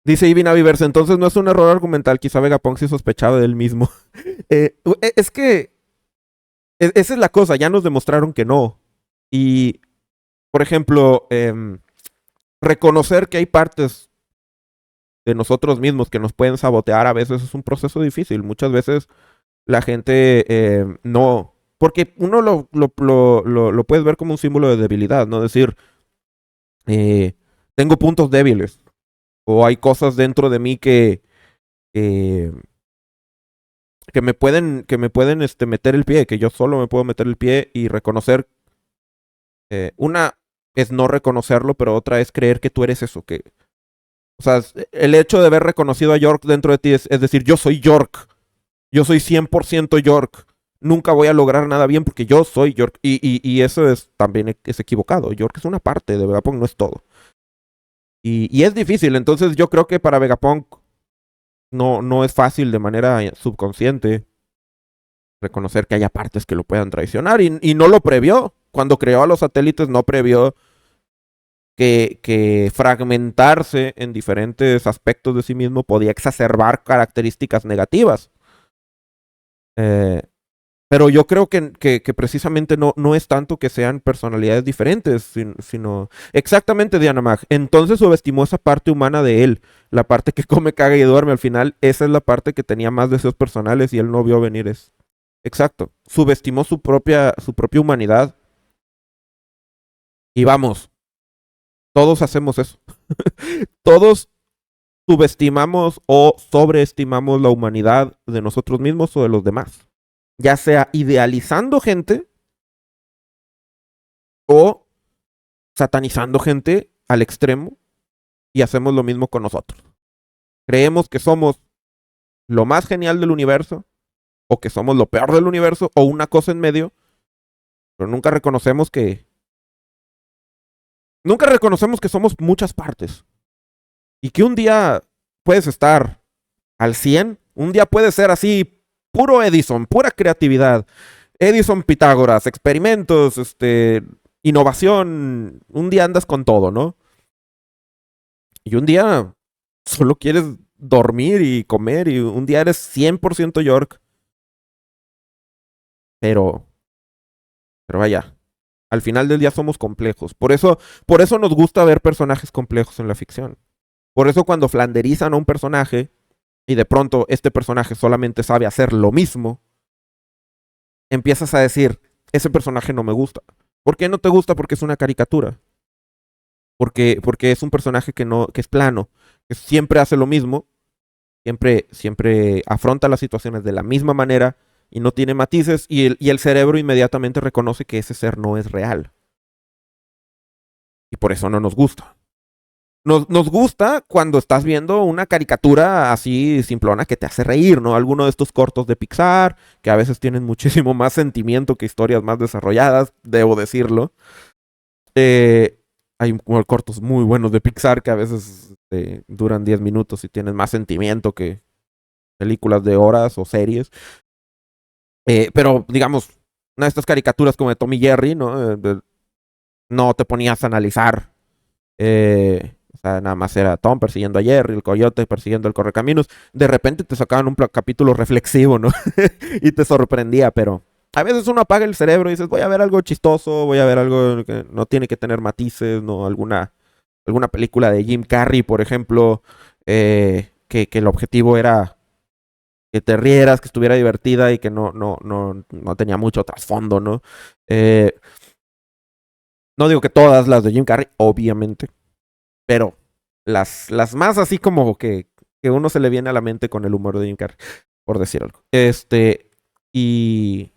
dice Ivy Naviverse, entonces no es un error argumental. Quizá Vegapunk sí sospechaba de él mismo. Es que esa es la cosa. Ya nos demostraron que no. Y, por ejemplo, reconocer que hay partes de nosotros mismos que nos pueden sabotear a veces es un proceso difícil. Muchas veces la gente no. Porque uno lo puedes ver como un símbolo de debilidad, ¿no? Decir, eh, tengo puntos débiles. O hay cosas dentro de mí eh, que me pueden meter el pie, que yo solo me puedo meter el pie y reconocer. Una es no reconocerlo, pero otra es creer que tú eres eso. O sea, el hecho de haber reconocido a York dentro de ti es decir, yo soy York. Yo soy 100% York. Nunca voy a lograr nada bien porque yo soy York. Y eso también es equivocado. York es una parte de Vegapunk, no es todo. Y es difícil. Entonces yo creo que para Vegapunk no es fácil de manera subconsciente reconocer que haya partes que lo puedan traicionar. Y no lo previó. Cuando creó a los satélites no previó que fragmentarse en diferentes aspectos de sí mismo podía exacerbar características negativas. Eh, Pero yo creo que precisamente no es tanto que sean personalidades diferentes, sino exactamente Diana Mag. Entonces subestimó esa parte humana de él, la parte que come, caga y duerme. Al final, esa es la parte que tenía más deseos personales y él no vio venir eso. Exacto. Subestimó su propia humanidad. Y vamos, todos hacemos eso. Todos subestimamos o sobreestimamos la humanidad de nosotros mismos o de los demás. Ya sea idealizando gente o satanizando gente al extremo y hacemos lo mismo con nosotros. Creemos que somos lo más genial del universo o que somos lo peor del universo o una cosa en medio, pero nunca reconocemos que somos muchas partes y que un día puedes estar al 100, un día puede ser así puro Edison, pura creatividad. Edison, Pitágoras, experimentos, innovación, un día andas con todo, ¿no? Y un día solo quieres dormir y comer y un día eres 100% York. Pero, pero vaya, al final del día somos complejos. Por eso nos gusta ver personajes complejos en la ficción. Por eso cuando flanderizan a un personaje y de pronto este personaje solamente sabe hacer lo mismo, empiezas a decir, ese personaje no me gusta. ¿Por qué no te gusta? Porque es una caricatura. Porque es un personaje que es plano, que siempre hace lo mismo, siempre afronta las situaciones de la misma manera y no tiene matices y el cerebro inmediatamente reconoce que ese ser no es real. Y por eso no nos gusta. Nos gusta cuando estás viendo una caricatura así simplona que te hace reír, ¿no? Alguno de estos cortos de Pixar, que a veces tienen muchísimo más sentimiento que historias más desarrolladas, debo decirlo. Eh, Hay cortos muy buenos de Pixar que a veces duran 10 minutos y tienen más sentimiento que películas de horas o series. Pero, digamos, una de estas caricaturas como de Tom y Jerry, ¿no? No te ponías a analizar. O sea, nada más era Tom persiguiendo a Jerry, el coyote persiguiendo el correcaminos. De repente te sacaban un capítulo reflexivo, ¿no? Y te sorprendía, pero a veces uno apaga el cerebro y dices, voy a ver algo chistoso, voy a ver algo que no tiene que tener matices, ¿no? Alguna película de Jim Carrey, por ejemplo, que el objetivo era que te rieras, que estuviera divertida y que no tenía mucho trasfondo, ¿no? Eh, no digo que todas las de Jim Carrey, obviamente, pero las más así como que uno se le viene a la mente con el humor de Jim Carrey, por decir algo. Y...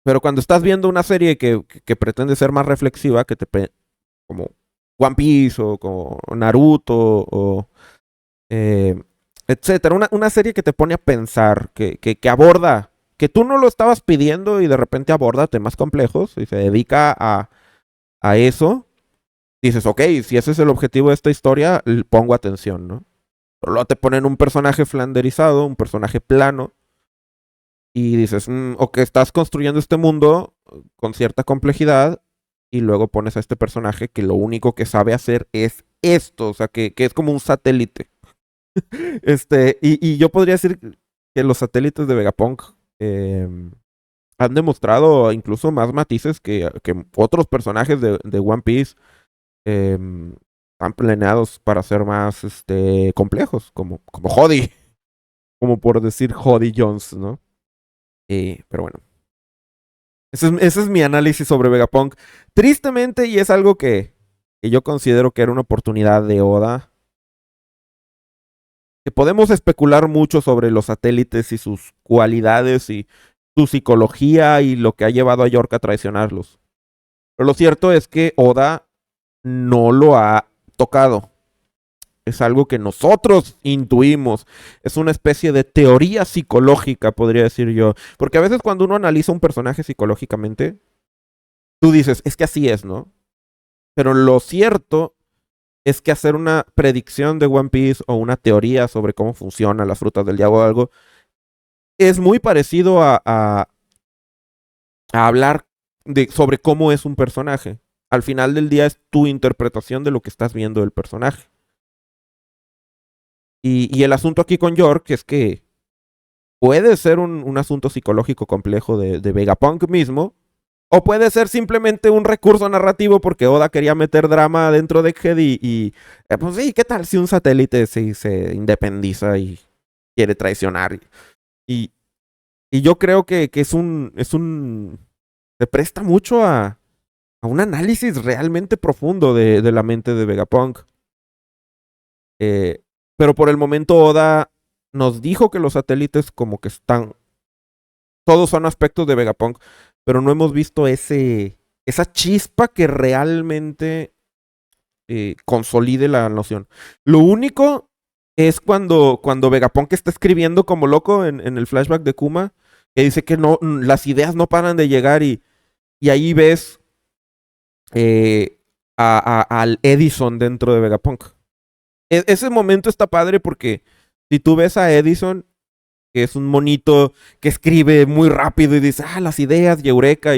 Pero cuando estás viendo una serie que pretende ser más reflexiva, como One Piece o como Naruto o eh, etcétera, una serie que te pone a pensar, que aborda que tú no lo estabas pidiendo y de repente aborda temas complejos y se dedica a eso, dices, ok, si ese es el objetivo de esta historia, pongo atención, ¿no? Pero luego te ponen un personaje flanderizado, un personaje plano, y dices, ok, estás construyendo este mundo con cierta complejidad, y luego pones a este personaje que lo único que sabe hacer es esto, o sea, que es como un satélite. Y yo podría decir que los satélites de Vegapunk han demostrado incluso más matices que otros personajes de One Piece. Están planeados para ser más complejos, como Jody, como por decir Jody Jones, ¿no? Pero bueno, ese es mi análisis sobre Vegapunk. Tristemente, y es algo que yo considero que era una oportunidad de Oda, que podemos especular mucho sobre los satélites y sus cualidades y su psicología y lo que ha llevado a York a traicionarlos. Pero lo cierto es que Oda no lo ha tocado. Es algo que nosotros intuimos. Es una especie de teoría psicológica, podría decir yo. Porque a veces cuando uno analiza un personaje psicológicamente, tú dices, es que así es, ¿no? Pero lo cierto es que hacer una predicción de One Piece o una teoría sobre cómo funcionan las frutas del diablo o algo, es muy parecido a hablar sobre cómo es un personaje. Al final del día es tu interpretación de lo que estás viendo del personaje. Y el asunto aquí con York es que puede ser un asunto psicológico complejo de Vegapunk mismo, o puede ser simplemente un recurso narrativo porque Oda quería meter drama dentro de Egghead pues sí, ¿qué tal si un satélite se independiza y quiere traicionar? Y, y yo creo que se presta mucho a un análisis realmente profundo de la mente de Vegapunk. Pero por el momento Oda nos dijo que los satélites como que están, todos son aspectos de Vegapunk, pero no hemos visto esa chispa que realmente consolide la noción. Lo único es cuando Vegapunk está escribiendo como loco en el flashback de Kuma, que dice que no, las ideas no paran de llegar y ahí ves al Edison dentro de Vegapunk. Ese momento está padre porque si tú ves a Edison, que es un monito que escribe muy rápido y dice, las ideas y eureka,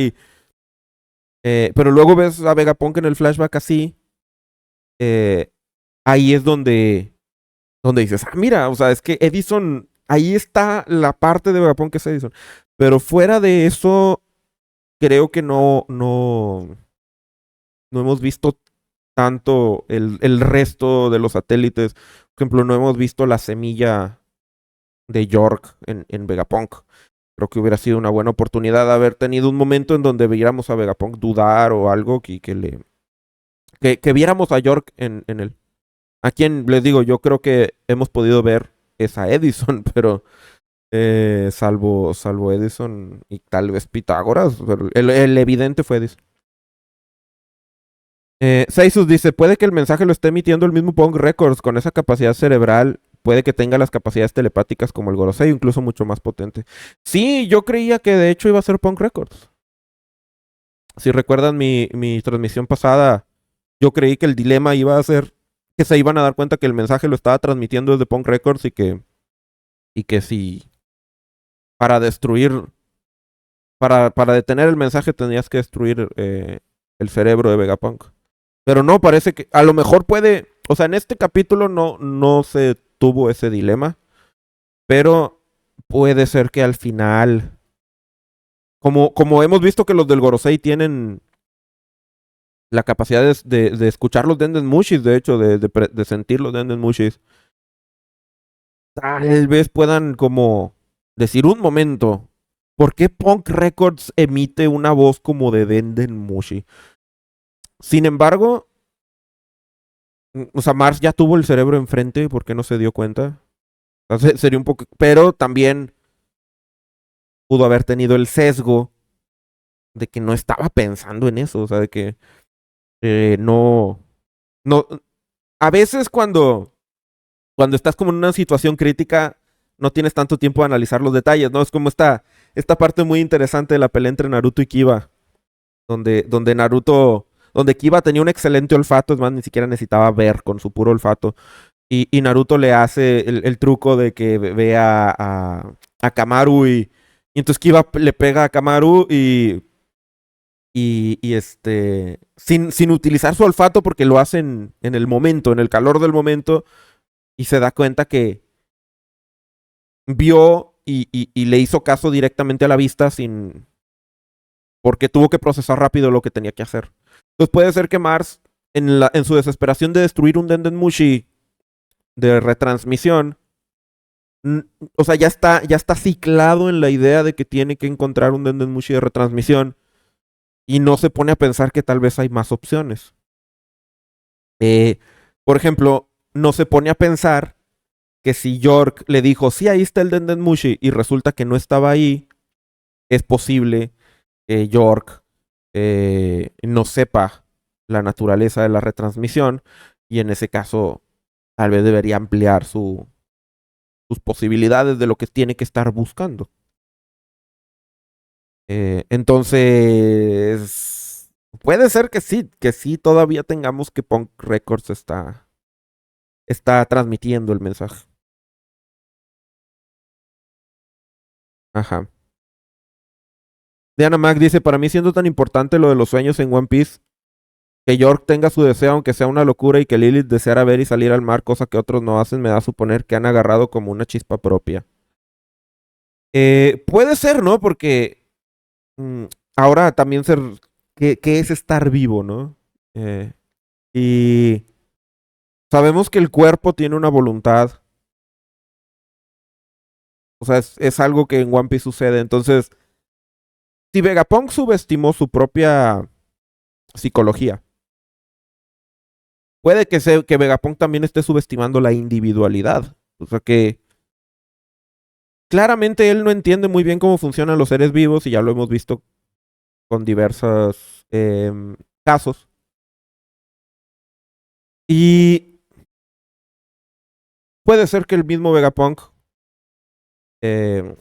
pero luego ves a Vegapunk en el flashback así, ahí es donde dices, mira, o sea, es que Edison, ahí está la parte de Vegapunk que es Edison. Pero fuera de eso, creo que no hemos visto tanto el resto de los satélites. Por ejemplo, no hemos visto la semilla de York en Vegapunk. Creo que hubiera sido una buena oportunidad de haber tenido un momento en donde viéramos a Vegapunk dudar o algo que viéramos a York en él. A quien les digo, yo creo que hemos podido ver esa Edison, pero salvo Edison y tal vez Pitágoras, pero el evidente fue Edison. Seisus dice, puede que el mensaje lo esté emitiendo el mismo Punk Records con esa capacidad cerebral, puede que tenga las capacidades telepáticas como el Gorosei, incluso mucho más potente. Sí, yo creía que de hecho iba a ser Punk Records. Si recuerdan mi transmisión pasada, yo creí que el dilema iba a ser que se iban a dar cuenta que el mensaje lo estaba transmitiendo desde Punk Records y que si para destruir, para detener el mensaje tenías que destruir el cerebro de Vegapunk. Pero no, parece que a lo mejor puede, o sea, en este capítulo no se tuvo ese dilema, pero puede ser que al final, como hemos visto que los del Gorosei tienen la capacidad de escuchar los Denden Mushis, de hecho, de sentir los Denden Mushis, tal vez puedan como decir un momento, ¿por qué Punk Records emite una voz como de Denden Mushi? Sin embargo, o sea, Mars ya tuvo el cerebro enfrente, ¿por qué no se dio cuenta? O sea, sería un poco, pero también pudo haber tenido el sesgo de que no estaba pensando en eso, o sea, de que no, a veces cuando estás como en una situación crítica, no tienes tanto tiempo de analizar los detalles, ¿no? Es como esta parte muy interesante de la pelea entre Naruto y Kiba, donde Kiba tenía un excelente olfato, es más, ni siquiera necesitaba ver con su puro olfato. Y Naruto le hace el truco de que vea a Kamaru y entonces Kiba le pega a Kamaru sin utilizar su olfato porque lo hace en el momento, en el calor del momento, y se da cuenta que vio y le hizo caso directamente a la vista porque tuvo que procesar rápido lo que tenía que hacer. Entonces puede ser que Mars, en su desesperación de destruir un Dendenmushi de retransmisión, o sea, ya está ciclado en la idea de que tiene que encontrar un Dendenmushi de retransmisión y no se pone a pensar que tal vez hay más opciones. Eh, por ejemplo, no se pone a pensar que si York le dijo, sí, ahí está el Dendenmushi y resulta que no estaba ahí, es posible que York no sepa la naturaleza de la retransmisión y en ese caso tal vez debería ampliar sus posibilidades de lo que tiene que estar buscando. Entonces, puede ser que sí todavía tengamos que Punk Records está transmitiendo el mensaje. Ajá. Diana Mac dice, para mí siendo tan importante lo de los sueños en One Piece, que York tenga su deseo aunque sea una locura y que Lilith deseara ver y salir al mar, cosa que otros no hacen, me da a suponer que han agarrado como una chispa propia. Puede ser, ¿no? Porque mm, ahora también ¿qué es estar vivo, ¿no? Eh, y sabemos que el cuerpo tiene una voluntad. O sea, es algo que en One Piece sucede. Entonces, si Vegapunk subestimó su propia psicología, puede que Vegapunk también esté subestimando la individualidad. O sea que claramente él no entiende muy bien cómo funcionan los seres vivos y ya lo hemos visto con diversos casos. Y puede ser que el mismo Vegapunk eh,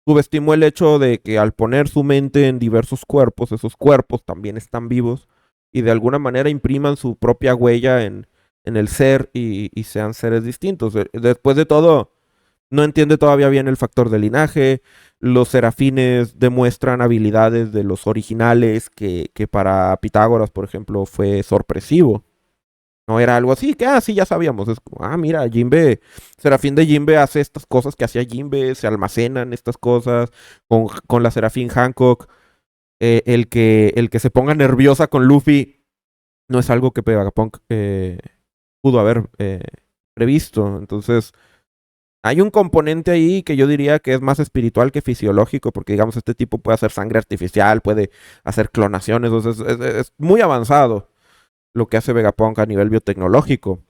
subestimó el hecho de que al poner su mente en diversos cuerpos, esos cuerpos también están vivos y de alguna manera impriman su propia huella en el ser y sean seres distintos. Después de todo, no entiende todavía bien el factor de linaje. Los serafines demuestran habilidades de los originales que para Pitágoras, por ejemplo, fue sorpresivo. No era algo así, que sí, ya sabíamos. Es como, mira, Jimbe, Serafín de Jimbe hace estas cosas que hacía Jimbe, se almacenan estas cosas. Con la Serafín Hancock, el que se ponga nerviosa con Luffy no es algo que Vegapunk pudo haber previsto. Entonces, hay un componente ahí que yo diría que es más espiritual que fisiológico, porque digamos, este tipo puede hacer sangre artificial, puede hacer clonaciones, entonces es muy avanzado lo que hace Vegapunk a nivel biotecnológico.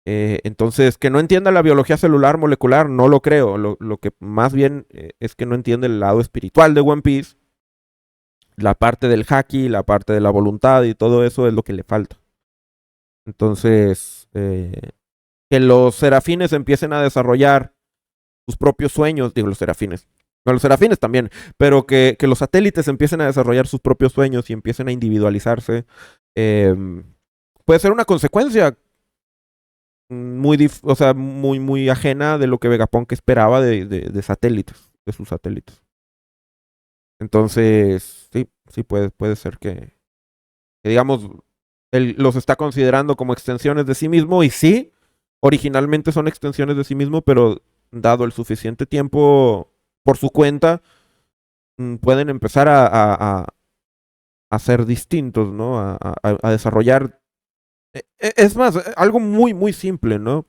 Entonces, que no entienda la biología celular molecular, no lo creo. Lo que más bien es que no entiende el lado espiritual de One Piece, la parte del haki, la parte de la voluntad y todo eso es lo que le falta. Entonces, que los serafines empiecen a desarrollar sus propios sueños, digo los serafines, no los serafines también, pero que los satélites empiecen a desarrollar sus propios sueños y empiecen a individualizarse, eh, puede ser una consecuencia o sea, muy ajena de lo que Vegapunk esperaba de satélites, de sus satélites. Entonces, sí puede ser que digamos, él los está considerando como extensiones de sí mismo y sí, originalmente son extensiones de sí mismo, pero dado el suficiente tiempo por su cuenta, pueden empezar a ser distintos, ¿no? A desarrollar. Es más, algo muy simple, ¿no?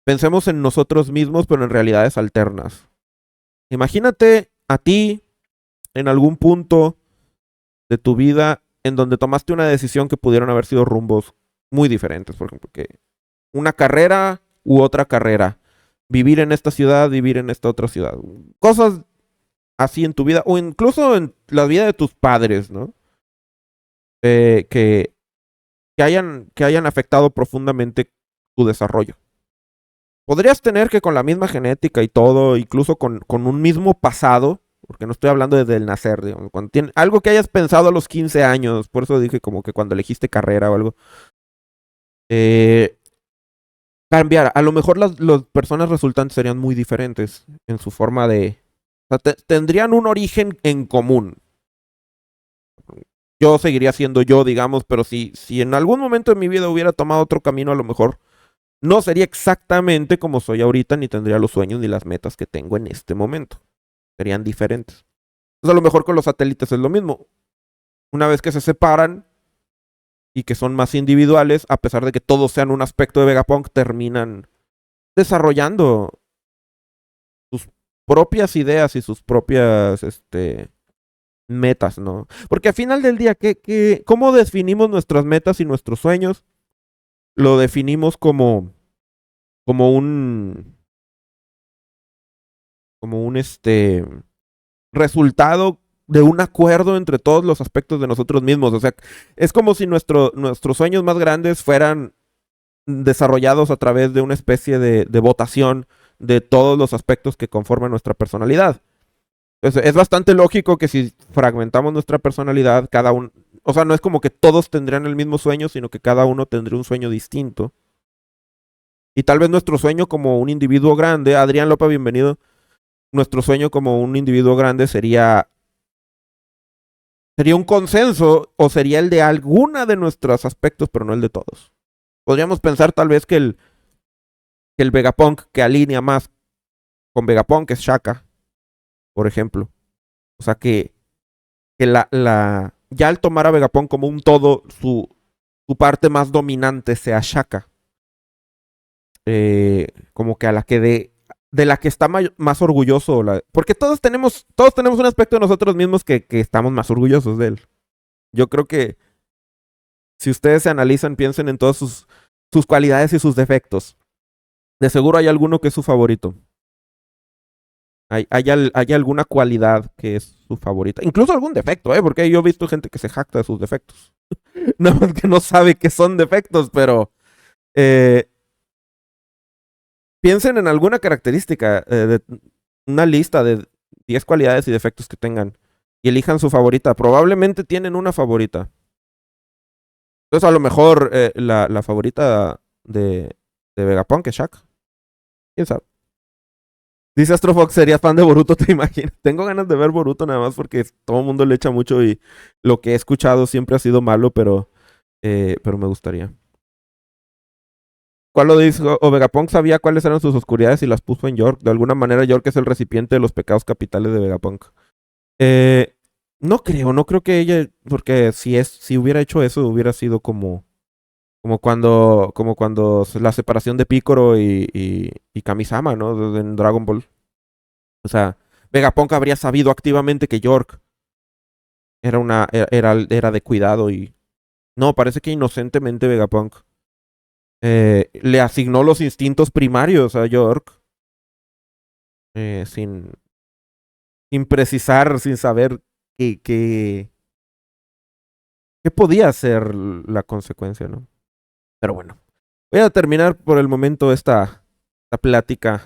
Pensemos en nosotros mismos, pero en realidades alternas. Imagínate a ti en algún punto de tu vida en donde tomaste una decisión que pudieron haber sido rumbos muy diferentes. Por ejemplo, que una carrera u otra carrera. Vivir en esta ciudad, vivir en esta otra ciudad. Cosas así en tu vida, o incluso en la vida de tus padres, ¿no? Eh, que, que hayan afectado profundamente tu desarrollo. podrías tener que con la misma genética y todo, incluso con un mismo pasado, porque no estoy hablando desde el nacer, digamos, cuando tiene, algo que hayas pensado a los 15 años, por eso dije como que cuando elegiste carrera o algo, eh, cambiar. A lo mejor las personas resultantes serían muy diferentes en su forma de... O sea, tendrían un origen en común. Yo seguiría siendo yo, digamos, pero si en algún momento de mi vida hubiera tomado otro camino, a lo mejor no sería exactamente como soy ahorita, ni tendría los sueños ni las metas que tengo en este momento. Serían diferentes. Entonces, a lo mejor con los satélites es lo mismo. Una vez que se separan y que son más individuales, a pesar de que todos sean un aspecto de Vegapunk, terminan desarrollando sus propias ideas y sus propias metas, ¿no? Porque al final del día, ¿cómo definimos nuestras metas y nuestros sueños? Lo definimos como un, como un resultado de un acuerdo entre todos los aspectos de nosotros mismos. O sea, es como si nuestros sueños más grandes fueran desarrollados a través de una especie de votación de todos los aspectos que conforman nuestra personalidad. Es bastante lógico que si fragmentamos nuestra personalidad, cada uno, o sea, no es como que todos tendrían el mismo sueño, sino que cada uno tendría un sueño distinto. Y tal vez nuestro sueño como un individuo grande, Adrián López, bienvenido, nuestro sueño como un individuo grande sería un consenso o sería el de alguna de nuestros aspectos, pero no el de todos. Podríamos pensar tal vez que el Vegapunk que alinea más con Vegapunk es Shaka, por ejemplo. O sea que ya al tomar a Vegapunk como un todo, su parte más dominante sea Shaka. Como que a la que de la que está más orgulloso. Porque todos tenemos un aspecto de nosotros mismos que estamos más orgullosos de él. Yo creo que si ustedes se analizan, piensen en todas sus cualidades y sus defectos. De seguro hay alguno que es su favorito. Hay alguna cualidad que es su favorita. Incluso algún defecto, ¿eh? Porque yo he visto gente que se jacta de sus defectos. Nada más que no sabe que son defectos, pero eh, piensen en alguna característica, de una lista de 10 cualidades y defectos que tengan y elijan su favorita. Probablemente tienen una favorita. Entonces, a lo mejor la favorita de Vegapunk es Shaq. ¿Quién sabe? Dice Astrofox, ¿serías fan de Boruto? ¿Te imaginas? Tengo ganas de ver Boruto nada más porque todo el mundo le echa mucho y lo que he escuchado siempre ha sido malo, pero me gustaría. ¿Cuál lo dijo? O Vegapunk sabía cuáles eran sus oscuridades y las puso en York. De alguna manera, York es el recipiente de los pecados capitales de Vegapunk. Eh, no creo que ella, porque si hubiera hecho eso, hubiera sido como cuando la separación de Piccolo y Kamisama, ¿no? En Dragon Ball. O sea, Vegapunk habría sabido activamente que York era de cuidado y no, parece que inocentemente Vegapunk le asignó los instintos primarios a York sin precisar, sin saber qué, qué, qué podía ser la consecuencia, ¿no? Pero bueno, voy a terminar por el momento esta plática